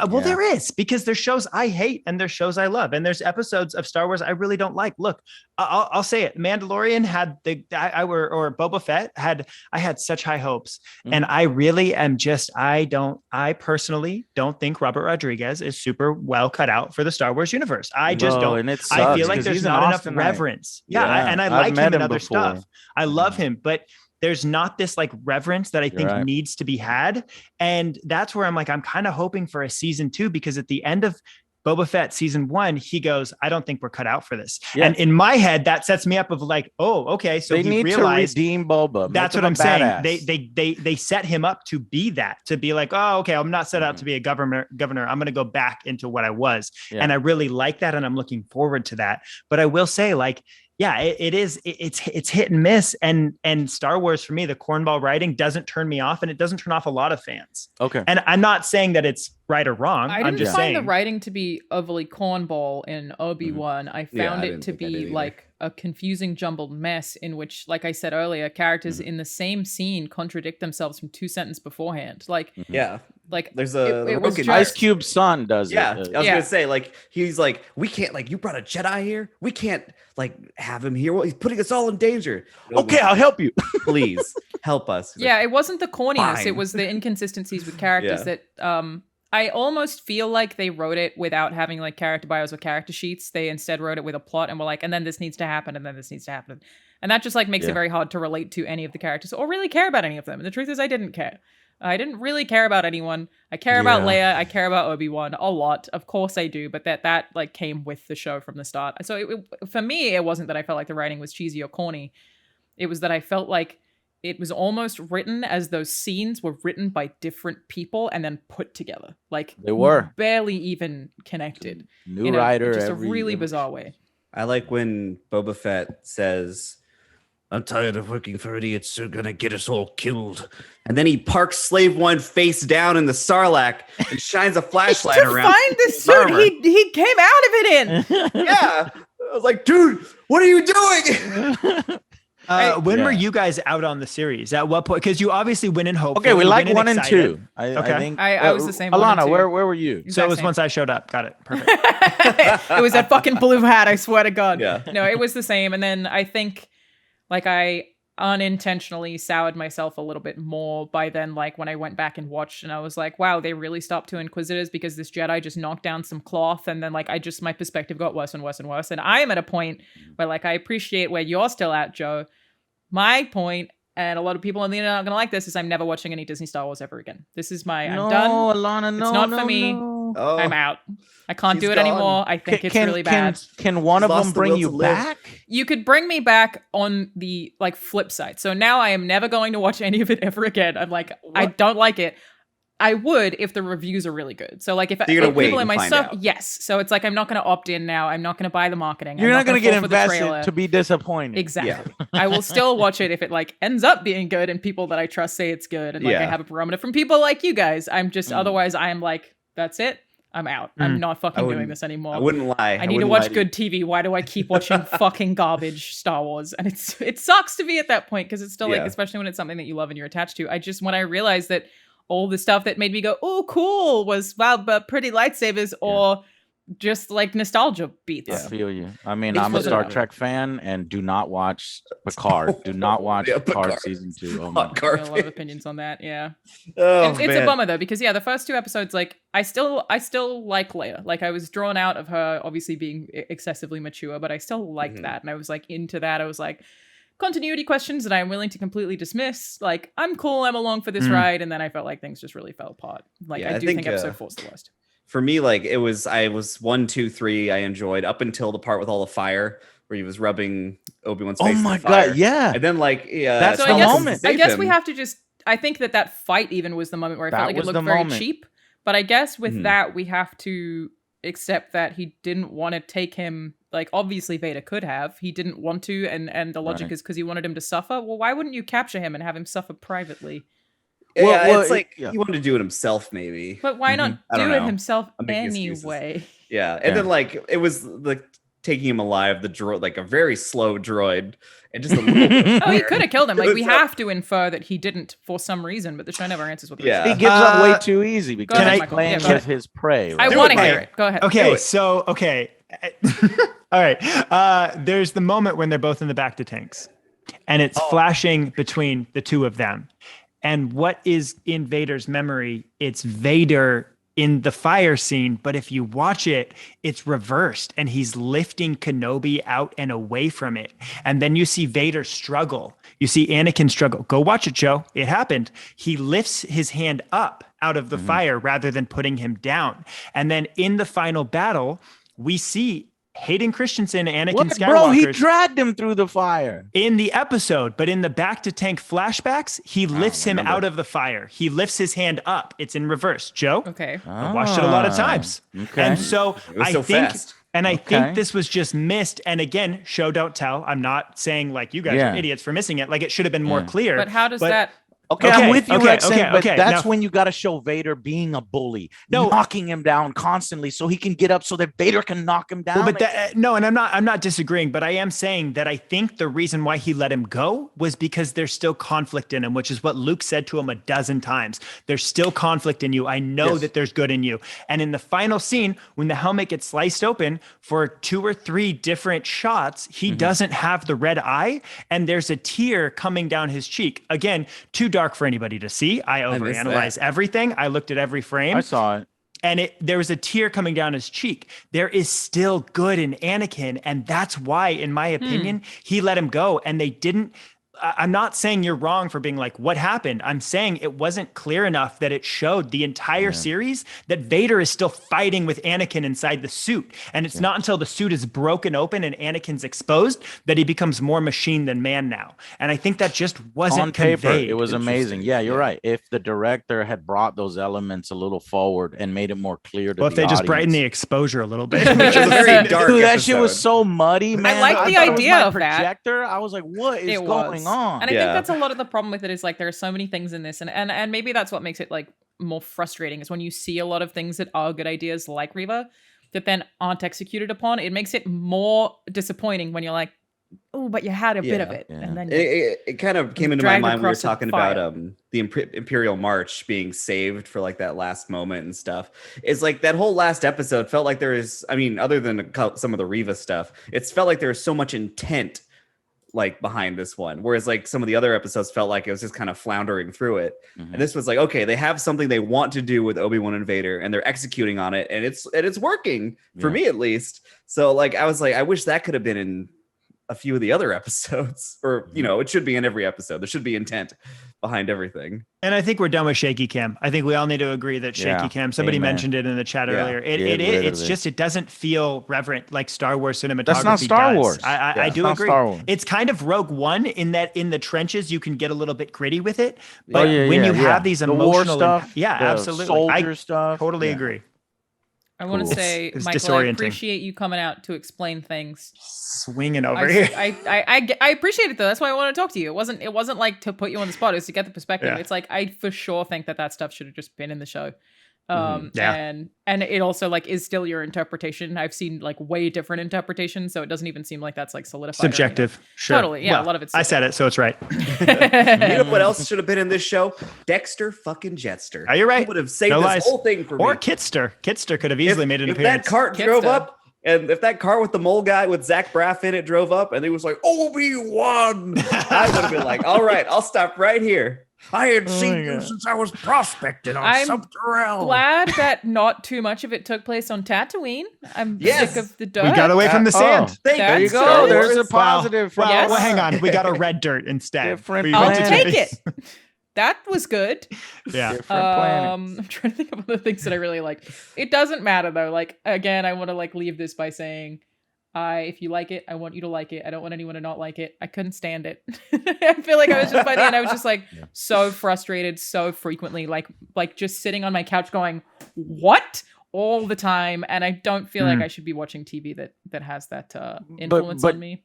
There is, because there's shows I hate and there's shows I love. And there's episodes of Star Wars I really don't like. Look, I'll say it. Mandalorian had or Boba Fett I had such high hopes. And I really am I personally don't think Robert Rodriguez is super well cut out for the Star Wars universe. I just don't. And I feel like there's not enough reverence. And I like him in other stuff. I love him, but there's not this like reverence that I think needs to be had. And that's where I'm like, I'm kind of hoping for a season 2, because at the end of Boba Fett season 1, he goes, I don't think we're cut out for this. Yeah. And in my head, that sets me up of like, oh, okay. So they need to redeem Boba. That's what I'm saying. They set him up to be that, to be like, oh, okay, I'm not set out to be a governor. I'm going to go back into what I was. Yeah. And I really like that. And I'm looking forward to that. But I will say, like, yeah, it's hit and miss. And Star Wars, for me, the cornball writing doesn't turn me off, and it doesn't turn off a lot of fans. Okay. And I'm not saying that it's right or wrong. I didn't find the writing to be overly cornball in Obi-Wan. I found it to be like a confusing, jumbled mess in which, like I said earlier, characters in the same scene contradict themselves from 2 sentences beforehand. Like, like there's Ice Cube's son does it. I was gonna say, like, he's like, we can't, like, you brought a Jedi here, we can't like have him here. Well, he's putting us all in danger. Okay, I'll help you. Please help us. Yeah, it wasn't the corniness; it was the inconsistencies with characters that I almost feel like they wrote it without having like character bios or character sheets. They instead wrote it with a plot and were like, and then this needs to happen, and then this needs to happen. And that just like makes it very hard to relate to any of the characters or really care about any of them. And the truth is I didn't care. I didn't really care about anyone. I care about Leia. I care about Obi-Wan a lot. Of course I do. But that like came with the show from the start. So for me, it wasn't that I felt like the writing was cheesy or corny. It was that I felt like it was almost written as those scenes were written by different people and then put together. Like they were barely even connected. New writer, just a really bizarre way. I like when Boba Fett says, "I'm tired of working for idiots who are gonna get us all killed." And then he parks Slave One face down in the Sarlacc and shines a flashlight around. To find the suit he came out of it in. Yeah. I was like, dude, what are you doing? When were you guys out on the series? At what point? Because you obviously went in hope. Okay, we like 1 and 2. I think I was the same. Alana, where were you? Exact so it was same. once I showed up. Got it. Perfect. It was that fucking blue hat, I swear to God. Yeah. No, it was the same. And then I think like I unintentionally soured myself a little bit more by then, like when I went back and watched and I was like, wow, they really stopped to Inquisitors because this Jedi just knocked down some cloth. And then like my perspective got worse and worse and worse. And I am at a point where like I appreciate where you're still at, Joe. My point, and a lot of people on the internet are going to like this, is I'm never watching any Disney Star Wars ever again. This is I'm done. Alana, it's not for me. Oh, I'm out. I can't do it gone. anymore. I think it's really bad. Can one of them bring you back? You could bring me back on the like flip side. So now I am never going to watch any of it ever again. I'm like, I don't like it. I would if the reviews are really good. So like if people in my stuff, yes. So it's like I'm not going to opt in now. I'm not going to buy the marketing. You're not going to get invested to be disappointed. Exactly. Yeah. I will still watch it if it like ends up being good and people that I trust say it's good and like I have a barometer from people like you guys. I'm just otherwise I am like, that's it. I'm out. I'm not fucking doing this anymore. I wouldn't lie. I need to watch good TV. Why do I keep watching fucking garbage Star Wars? And it sucks to be at that point because it's still like, especially when it's something that you love and you're attached to. When I realized that all the stuff that made me go, oh, cool, was but pretty lightsabers or just like nostalgia beats. I feel you. I mean, I'm a Star Trek fan and do not watch Picard. Do not watch Picard season 2. Oh my God. I have a lot of opinions on that. Yeah. It's a bummer though, because the first 2 episodes, like I still like Leia. Like I was drawn out of her obviously being excessively mature, but I still liked that. And I was like into that. I was like, continuity questions that I'm willing to completely dismiss. Like, I'm cool, I'm along for this ride. And then I felt like things just really fell apart. Like, I do think episode 4 is the worst. For me, like I was 1, 2, 3. I enjoyed up until the part with all the fire where he was rubbing Obi-Wan's face. Oh my God, yeah. And then like, that's so the moment. I guess we have to I think that fight even was the moment where I felt like it looked very cheap. But I guess with that, we have to accept that he didn't want to take him. Like, obviously Vader could have. He didn't want to, and the logic is because he wanted him to suffer. Well, why wouldn't you capture him and have him suffer privately? Yeah, it's like he wanted to do it himself, maybe. But why not do it himself anyway? Yeah, and then like it was like taking him alive, the droid, like a very slow droid, and just a little bit. Oh, he could have killed him. Like we have to infer that he didn't for some reason, but the show never answers what the reason. He gives up way too easy because he's playing with his prey. Right? I want to hear it. Go ahead. Okay, so all right. There's the moment when they're both in the back to tanks, and it's flashing between the two of them. And what is in Vader's memory? It's Vader in the fire scene, but if you watch it, it's reversed, and he's lifting Kenobi out and away from it. And then you see Vader struggle. You see Anakin struggle. Go watch it, Joe. It happened. He lifts his hand up out of the fire rather than putting him down. And then in the final battle, we see Hayden Christensen, Anakin Skywalker. Bro, he dragged him through the fire. In the episode, but in the back to tank flashbacks, he lifts him out of the fire. He lifts his hand up. It's in reverse. Joe? Okay. I watched it a lot of times. Okay. And so I think fast. And I think this was just missed. And again, show don't tell. I'm not saying like you guys are idiots for missing it. Like it should have been more clear. But how does that... Okay, I'm with you, Rexon, but that's now, when you got to show Vader being a bully, knocking him down constantly so he can get up so that Vader can knock him down. Well, but and I'm not disagreeing, but I am saying that I think the reason why he let him go was because there's still conflict in him, which is what Luke said to him a dozen times. There's still conflict in you. I know that there's good in you. And in the final scene, when the helmet gets sliced open for 2 or 3 different shots, he doesn't have the red eye, and there's a tear coming down his cheek. Again, too dark for anybody to see. I overanalyze everything. I looked at every frame. I saw it. and there was a tear coming down his cheek. There is still good in Anakin, and that's why, in my opinion, he let him go, and they didn't. I'm not saying you're wrong for being like, what happened? I'm saying it wasn't clear enough that it showed the entire series that Vader is still fighting with Anakin inside the suit. And it's not until the suit is broken open and Anakin's exposed that he becomes more machine than man now. And I think that just wasn't on paper. conveyed. It was amazing. Yeah, you're right. If the director had brought those elements a little forward and made it more clear to well, if they just brighten the exposure a little bit. Which is a very dark Dude, that episode. shit was so muddy, man. I like the idea of that. Projector. I was like, what is going on? And I think that's a lot of the problem with it is like there are so many things in this, and maybe that's what makes it like more frustrating is when you see a lot of things that are good ideas like Riva that then aren't excecuted upon. It makes it more disappointing when you're like, oh, but you had a bit of it. And then it kind of came into my mind when we were talking about the Imperial March being saved for like that last moment and stuff. It's like that whole last episode felt like there is, I mean, other than some of the Riva stuff, it's felt like there was so much intent like behind this one, whereas like some of the other episodes felt like it was just kind of floundering through it. And this was like, okay, they have something they want to do with Obi-Wan and Vader, and they're executing on it, and it's working for me at least. So like I was like, I wish that could have been in a few of the other episodes, or you know, it should be in every episode. There should be intent behind everything. And I think we're done with shaky cam. I think we all need to agree that shaky cam. Somebody mentioned it in the chat earlier. It's just, it doesn't feel reverent like Star Wars cinematography. That's not Star Wars. I do agree. It's kind of Rogue One in that in the trenches you can get a little bit gritty with it, but when you have these emotional stuff, absolutely, soldier stuff, totally agree. I want to say, Michael, I appreciate you coming out to explain things. Swinging over here. I appreciate it though. That's why I want to talk to you. It wasn't like to put you on the spot. It's to get the perspective. Yeah. It's like I for sure think that stuff should have just been in the show. And it also like is still your interpretation. I've seen like way different interpretations, so it doesn't even seem like that's like solidified. Subjective, sure. Totally, yeah. Well, a lot of it's. I said it, so it's right. You know what else should have been in this show? Dexter fucking Jetster. Are you right? He would have saved this whole thing for me. Or Kitster. Kitster could have easily made an appearance. If that cart drove up, and if that car with the mole guy with Zach Braff in it drove up, and he was like Obi-Wan, I would have been like, all right, I'll stop right here. I had seen you since I was prospecting on something else. Glad that not too much of it took place on Tatooine. I'm sick of the dirt. We got away from the sand. There you go. There's a positive. Well, hang on. We got a red dirt instead. I'll take it. That was good. Yeah. I'm trying to think of other things that I really like. It doesn't matter though. Like again, I want to like leave this by saying, if you like it, I want you to like it. I don't want anyone to not like it. I couldn't stand it. I feel like I was just by the end, I was just like so frustrated so frequently, like just sitting on my couch going, what? All the time. And I don't feel like I should be watching TV that has that influence on me.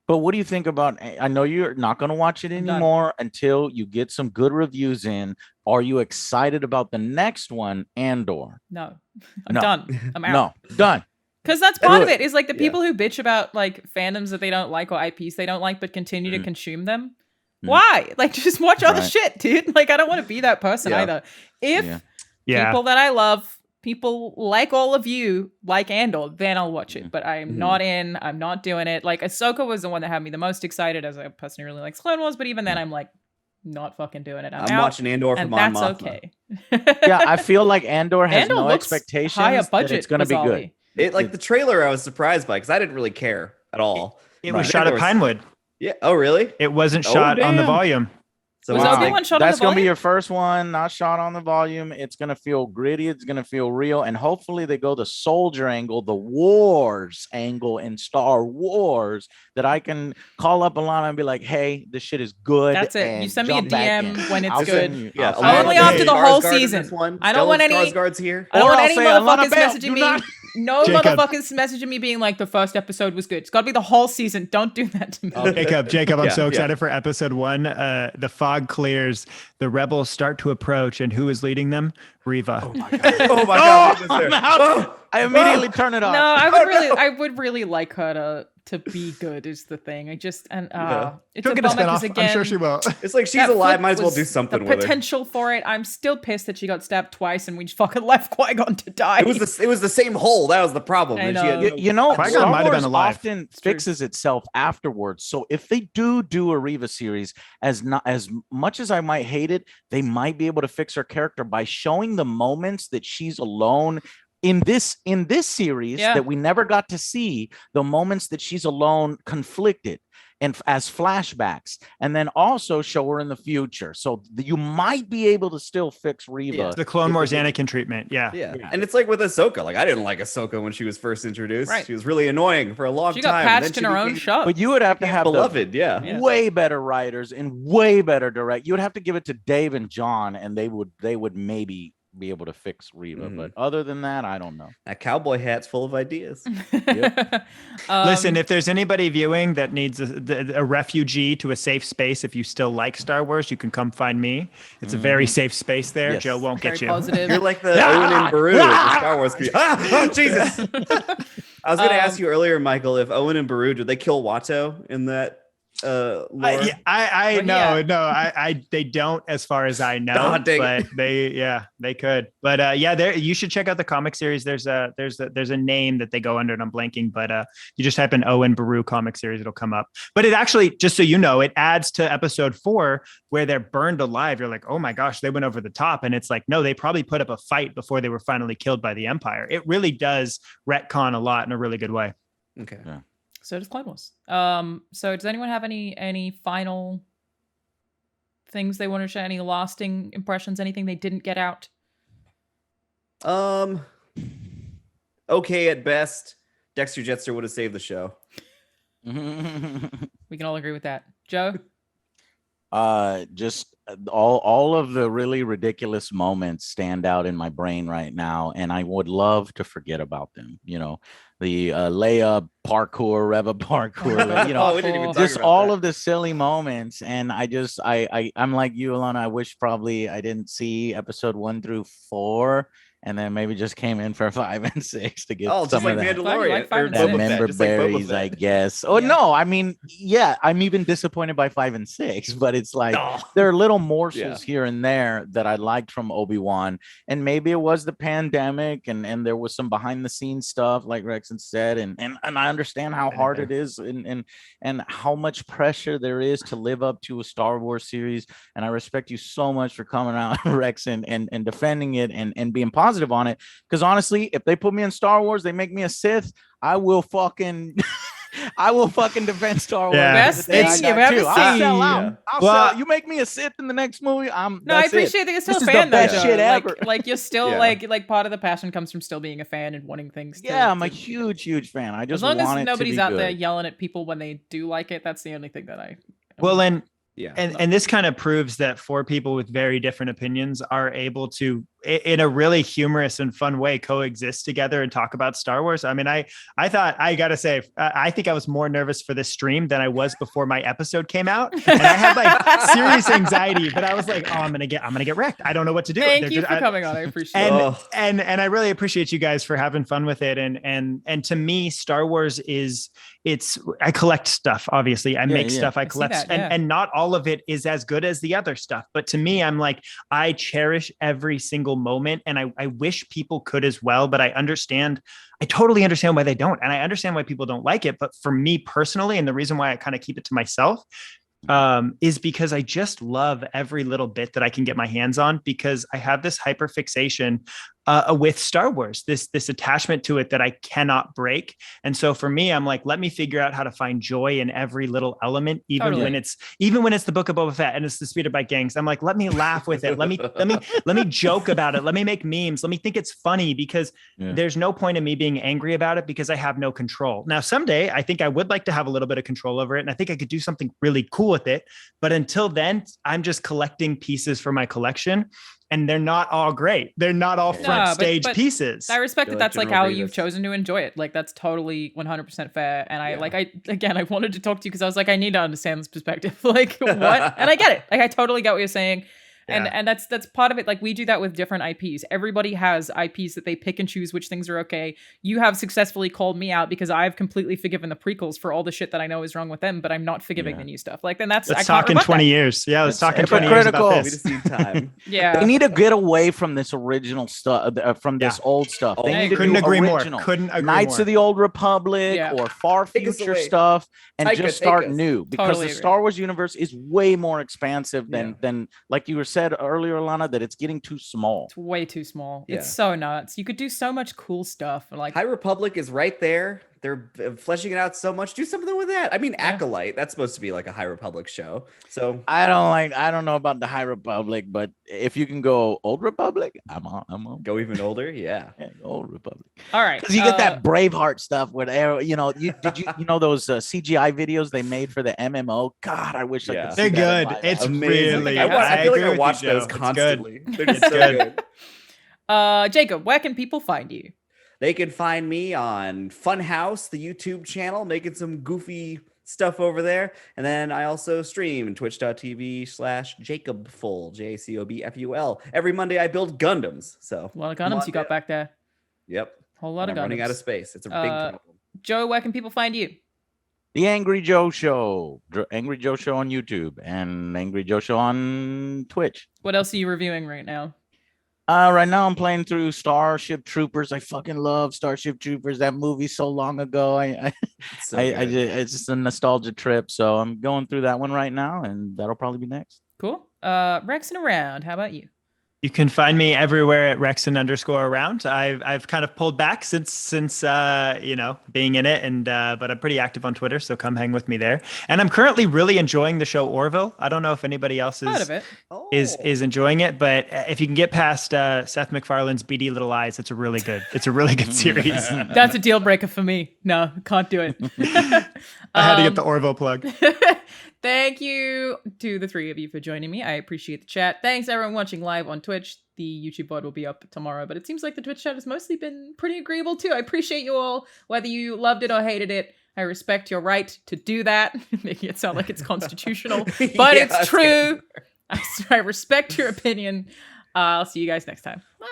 But what do you think about, I know you're not going to watch it anymore until you get some good reviews in. Are you excited about the next one, Andor? No, I'm done. I'm out. No, done. Because that's part of it is like the people who bitch about like fandoms that they don't like or IPs they don't like but continue to consume them. Why? Like just watch other shit, dude. Like I don't want to be that person either. If people that I love, people like all of you like Andor, then I'll watch it. But I'm not doing it. Like Ahsoka was the one that had me the most excited as a person who really likes Clone Wars, but even then I'm like not fucking doing it. I'm watching Andor for Mon Mothma. That's okay. I feel like Andor has no expectations that it's going to be good. It like the trailer I was surprised by because I didn't really care at all. It was shot at Pinewood. Yeah. Oh, really? It wasn't shot on the volume. So was Obi-Wan shot on the volume? That's going to be your first one, not shot on the volume. It's going to feel gritty. It's going to feel real. And hopefully they go the soldier angle, the wars angle in Star Wars that I can call up Alanah and be like, hey, this shit is good. That's it. You send me a DM when it's good. Yeah, I'm only after the whole season. I don't want any Skarsgård's here. I don't want any motherfuckers messaging me. No motherfuckers messaging me being like the first episode was good. It's got to be the whole season. Don't do that to me. Jacob, I'm so excited for episode 1. The fog clears, the rebels start to approach, and who is leading them? Riva. Oh my god! I immediately turn it off. No, I would really like her to be good is the thing. It's She'll a get a bummer spinoff. because again, I'm sure she will. It's like she's that alive, flip might as well was do something the with her. potential for it. I'm still pissed that she got stabbed twice and we just fucking left Qui-Gon to die. It was the same hole. That was the problem. I And she had know. no- You know, Qui-Gon Star might have been Wars alive. often It's true. fixes itself afterwards. So if they do a Reva series, as much as I might hate it, they might be able to fix her character by showing the moments that she's alone. In this series that we never got to see, the moments that she's alone conflicted and as flashbacks, and then also show her in the future. So you might be able to still fix Reva. Yeah. The Clone Wars Anakin treatment. Yeah. And it's like with Ahsoka. Like I didn't like Ahsoka when she was first introduced. Right. She was really annoying for a long She time. got and then patched in her own became show. But you would have to have beloved. Yeah. way better writers and way better direct. You would have to give it to Dave and John, and they would maybe be able to fix Reva. But other than that, I don't know. That cowboy hat's full of ideas. Listen, if there's anybody viewing that needs a refugee to a safe space, if you still like Star Wars, you can come find me. It's a very safe space there. Yes. Joe won't very get you. positive. You're like the Owen and Beru of the Star Wars. Oh, Jesus. I was going to ask you earlier, Michael, if Owen and Beru, did they kill Watto in that lore? They don't, as far as I know. Oh, dang but it. they could. But you should check out the comic series. There's a name that they go under, and I'm blanking. But you just type in Owen Beru comic series, it'll come up. But it actually, just so you know, it adds to episode 4 where they're burned alive. You're like, oh my gosh, they went over the top, and it's like, no, they probably put up a fight before they were finally killed by the Empire. It really does retcon a lot in a really good way. Okay. Yeah. So does Clone Wars. So does anyone have any final things they want to share? Any lasting impressions? Anything they didn't get out? Okay at best. Dexter Jetster would have saved the show. We can all agree with that. Joe? Just all of the really ridiculous moments stand out in my brain right now, and I would love to forget about them. You know, the Leia parkour, Reva parkour, you know, we didn't even talk just about all that. of the silly moments. And I'm like you, Alanah. I wish probably I didn't see episode 1 through 4. And then maybe just came in for 5 and 6 to get Just some like of that. Mandalorian. Like 5 or and That Boba Boba Fett, member just like Boba berries, I Fett. guess. Oh Yeah. no, I mean, yeah, I'm even disappointed by 5 and 6, but it's like there are little morsels here and there that I liked from Obi-Wan, and maybe it was the pandemic, and there was some behind the scenes stuff, like Rexon said, and I understand how hard it is, and how much pressure there is to live up to a Star Wars series, and I respect you so much for coming out, Rexon, and defending it and being positive on it, because honestly, if they put me in Star Wars, they make me a Sith, I will fucking defend Star Wars. Yeah. Best thing you've ever seen. I'll sell out. Yeah. I'll Well, sell. You make me a Sith in the next movie. No, I that's it. appreciate that you're still This a is the fan though, best Joe. shit ever. Like you're still Yeah. like part of the passion comes from still being a fan and wanting things to, Yeah, I'm a huge fan. I as just long want as it nobody's to be out good. there yelling at people when they do like it, that's the only thing that I Well, Yeah. and this kind of proves that 4 people with very different opinions are able to, in a really humorous and fun way, coexist together and talk about Star Wars. I mean, I thought, I gotta say, I think I was more nervous for this stream than I was before my episode came out, and I had like serious anxiety. But I was like, oh, I'm gonna get wrecked. I don't know what to do. Thank you for coming on. I appreciate it. And I really appreciate you guys for having fun with it. And to me, Star Wars is, I collect stuff. Obviously, I make stuff. I collect, that, yeah. and not all of it is as good as the other stuff. But to me, I'm like, I cherish every single moment, and I wish people could as well. But I totally understand why they don't, and I understand why people don't like it. But for me personally, and the reason why I kind of keep it to myself, is because I just love every little bit that I can get my hands on, because I have this hyper fixation with Star Wars, this attachment to it that I cannot break. And so for me, I'm like, let me figure out how to find joy in every little element, even when it's the Book of Boba Fett and it's the Speeder Bike Gangs. I'm like, let me laugh with it. Let me joke about it. Let me make memes. Let me think it's funny, because there's no point in me being angry about it, because I have no control. Now, someday I think I would like to have a little bit of control over it, and I think I could do something really cool with it. But until then, I'm just collecting pieces for my collection. And they're not all great. They're not all front stage pieces. I respect that that's like how you've chosen to enjoy it. Like that's totally 100% fair. And I wanted to talk to you because I was like, I need to understand this perspective. Like what? And I get it. Like I totally get what you're saying. And that's part of it. Like, we do that with different IPs. Everybody has IPs that they pick and choose which things are okay. You have successfully called me out because I've completely forgiven the prequels for all the shit that I know is wrong with them, but I'm not forgiving the new stuff. Like, then let's talk in 20 years. Yeah, let's talk in 20 years about this. We just need time. Yeah. They need to get away from this original stuff, from this old stuff. They need to Couldn't do agree original. more. Couldn't agree Knights more. of the Old Republic or far Take us future away. stuff, and Take just us. start new, because Totally the agree. Star Wars universe is way more expansive than like you were said earlier, Alanah, that it's getting too small. It's way too small. Yeah. It's so nuts. You could do so much cool stuff. Like, High Republic is right there. They're fleshing it out so much. Do something with that. I mean, Acolyte, that's supposed to be like a High Republic show. So I don't know about the High Republic, but if you can go Old Republic, I'm on. go even older. Yeah. Old Republic. all right. Because you get that Braveheart stuff where, you know, you know those CGI videos they made for the MMO? God, I wish I could see They're that in good. live It's action. really. I feel like I agree watch with you, those Joe. constantly. It's They're just so good. Jacob, where can people find you? They can find me on Funhouse, the YouTube channel, making some goofy stuff over there. And then I also stream twitch.tv/JacobFull, JACOBFUL. Every Monday I build Gundams. So A lot of Gundams you got back there. Yep. Whole lot of I'm Gundams. running out of space. It's a big problem. Joe, where can people find you? The Angry Joe Show. Angry Joe Show on YouTube and Angry Joe Show on Twitch. What else are you reviewing right now? Right now I'm playing through Starship Troopers. I fucking love Starship Troopers. That movie so long ago. It's just a nostalgia trip. So I'm going through that one right now, and that'll probably be next. Cool. Rexing around. How about you? You can find me everywhere at Rexon_around. I've kind of pulled back since you know, being in it, and but I'm pretty active on Twitter, so come hang with me there. And I'm currently really enjoying the show Orville. I don't know if anybody else is enjoying it, but if you can get past Seth MacFarlane's beady little eyes, it's a really good series. That's a deal breaker for me. No, can't do it. I had to get the Orville plug. Thank you to the three of you for joining me. I appreciate the chat. Thanks everyone watching live on Twitch. The YouTube VOD will be up tomorrow, but it seems like the Twitch chat has mostly been pretty agreeable too. I appreciate you all, whether you loved it or hated it. I respect your right to do that, making it sound like it's constitutional, but it's true. I respect your opinion. I'll see you guys next time. Bye.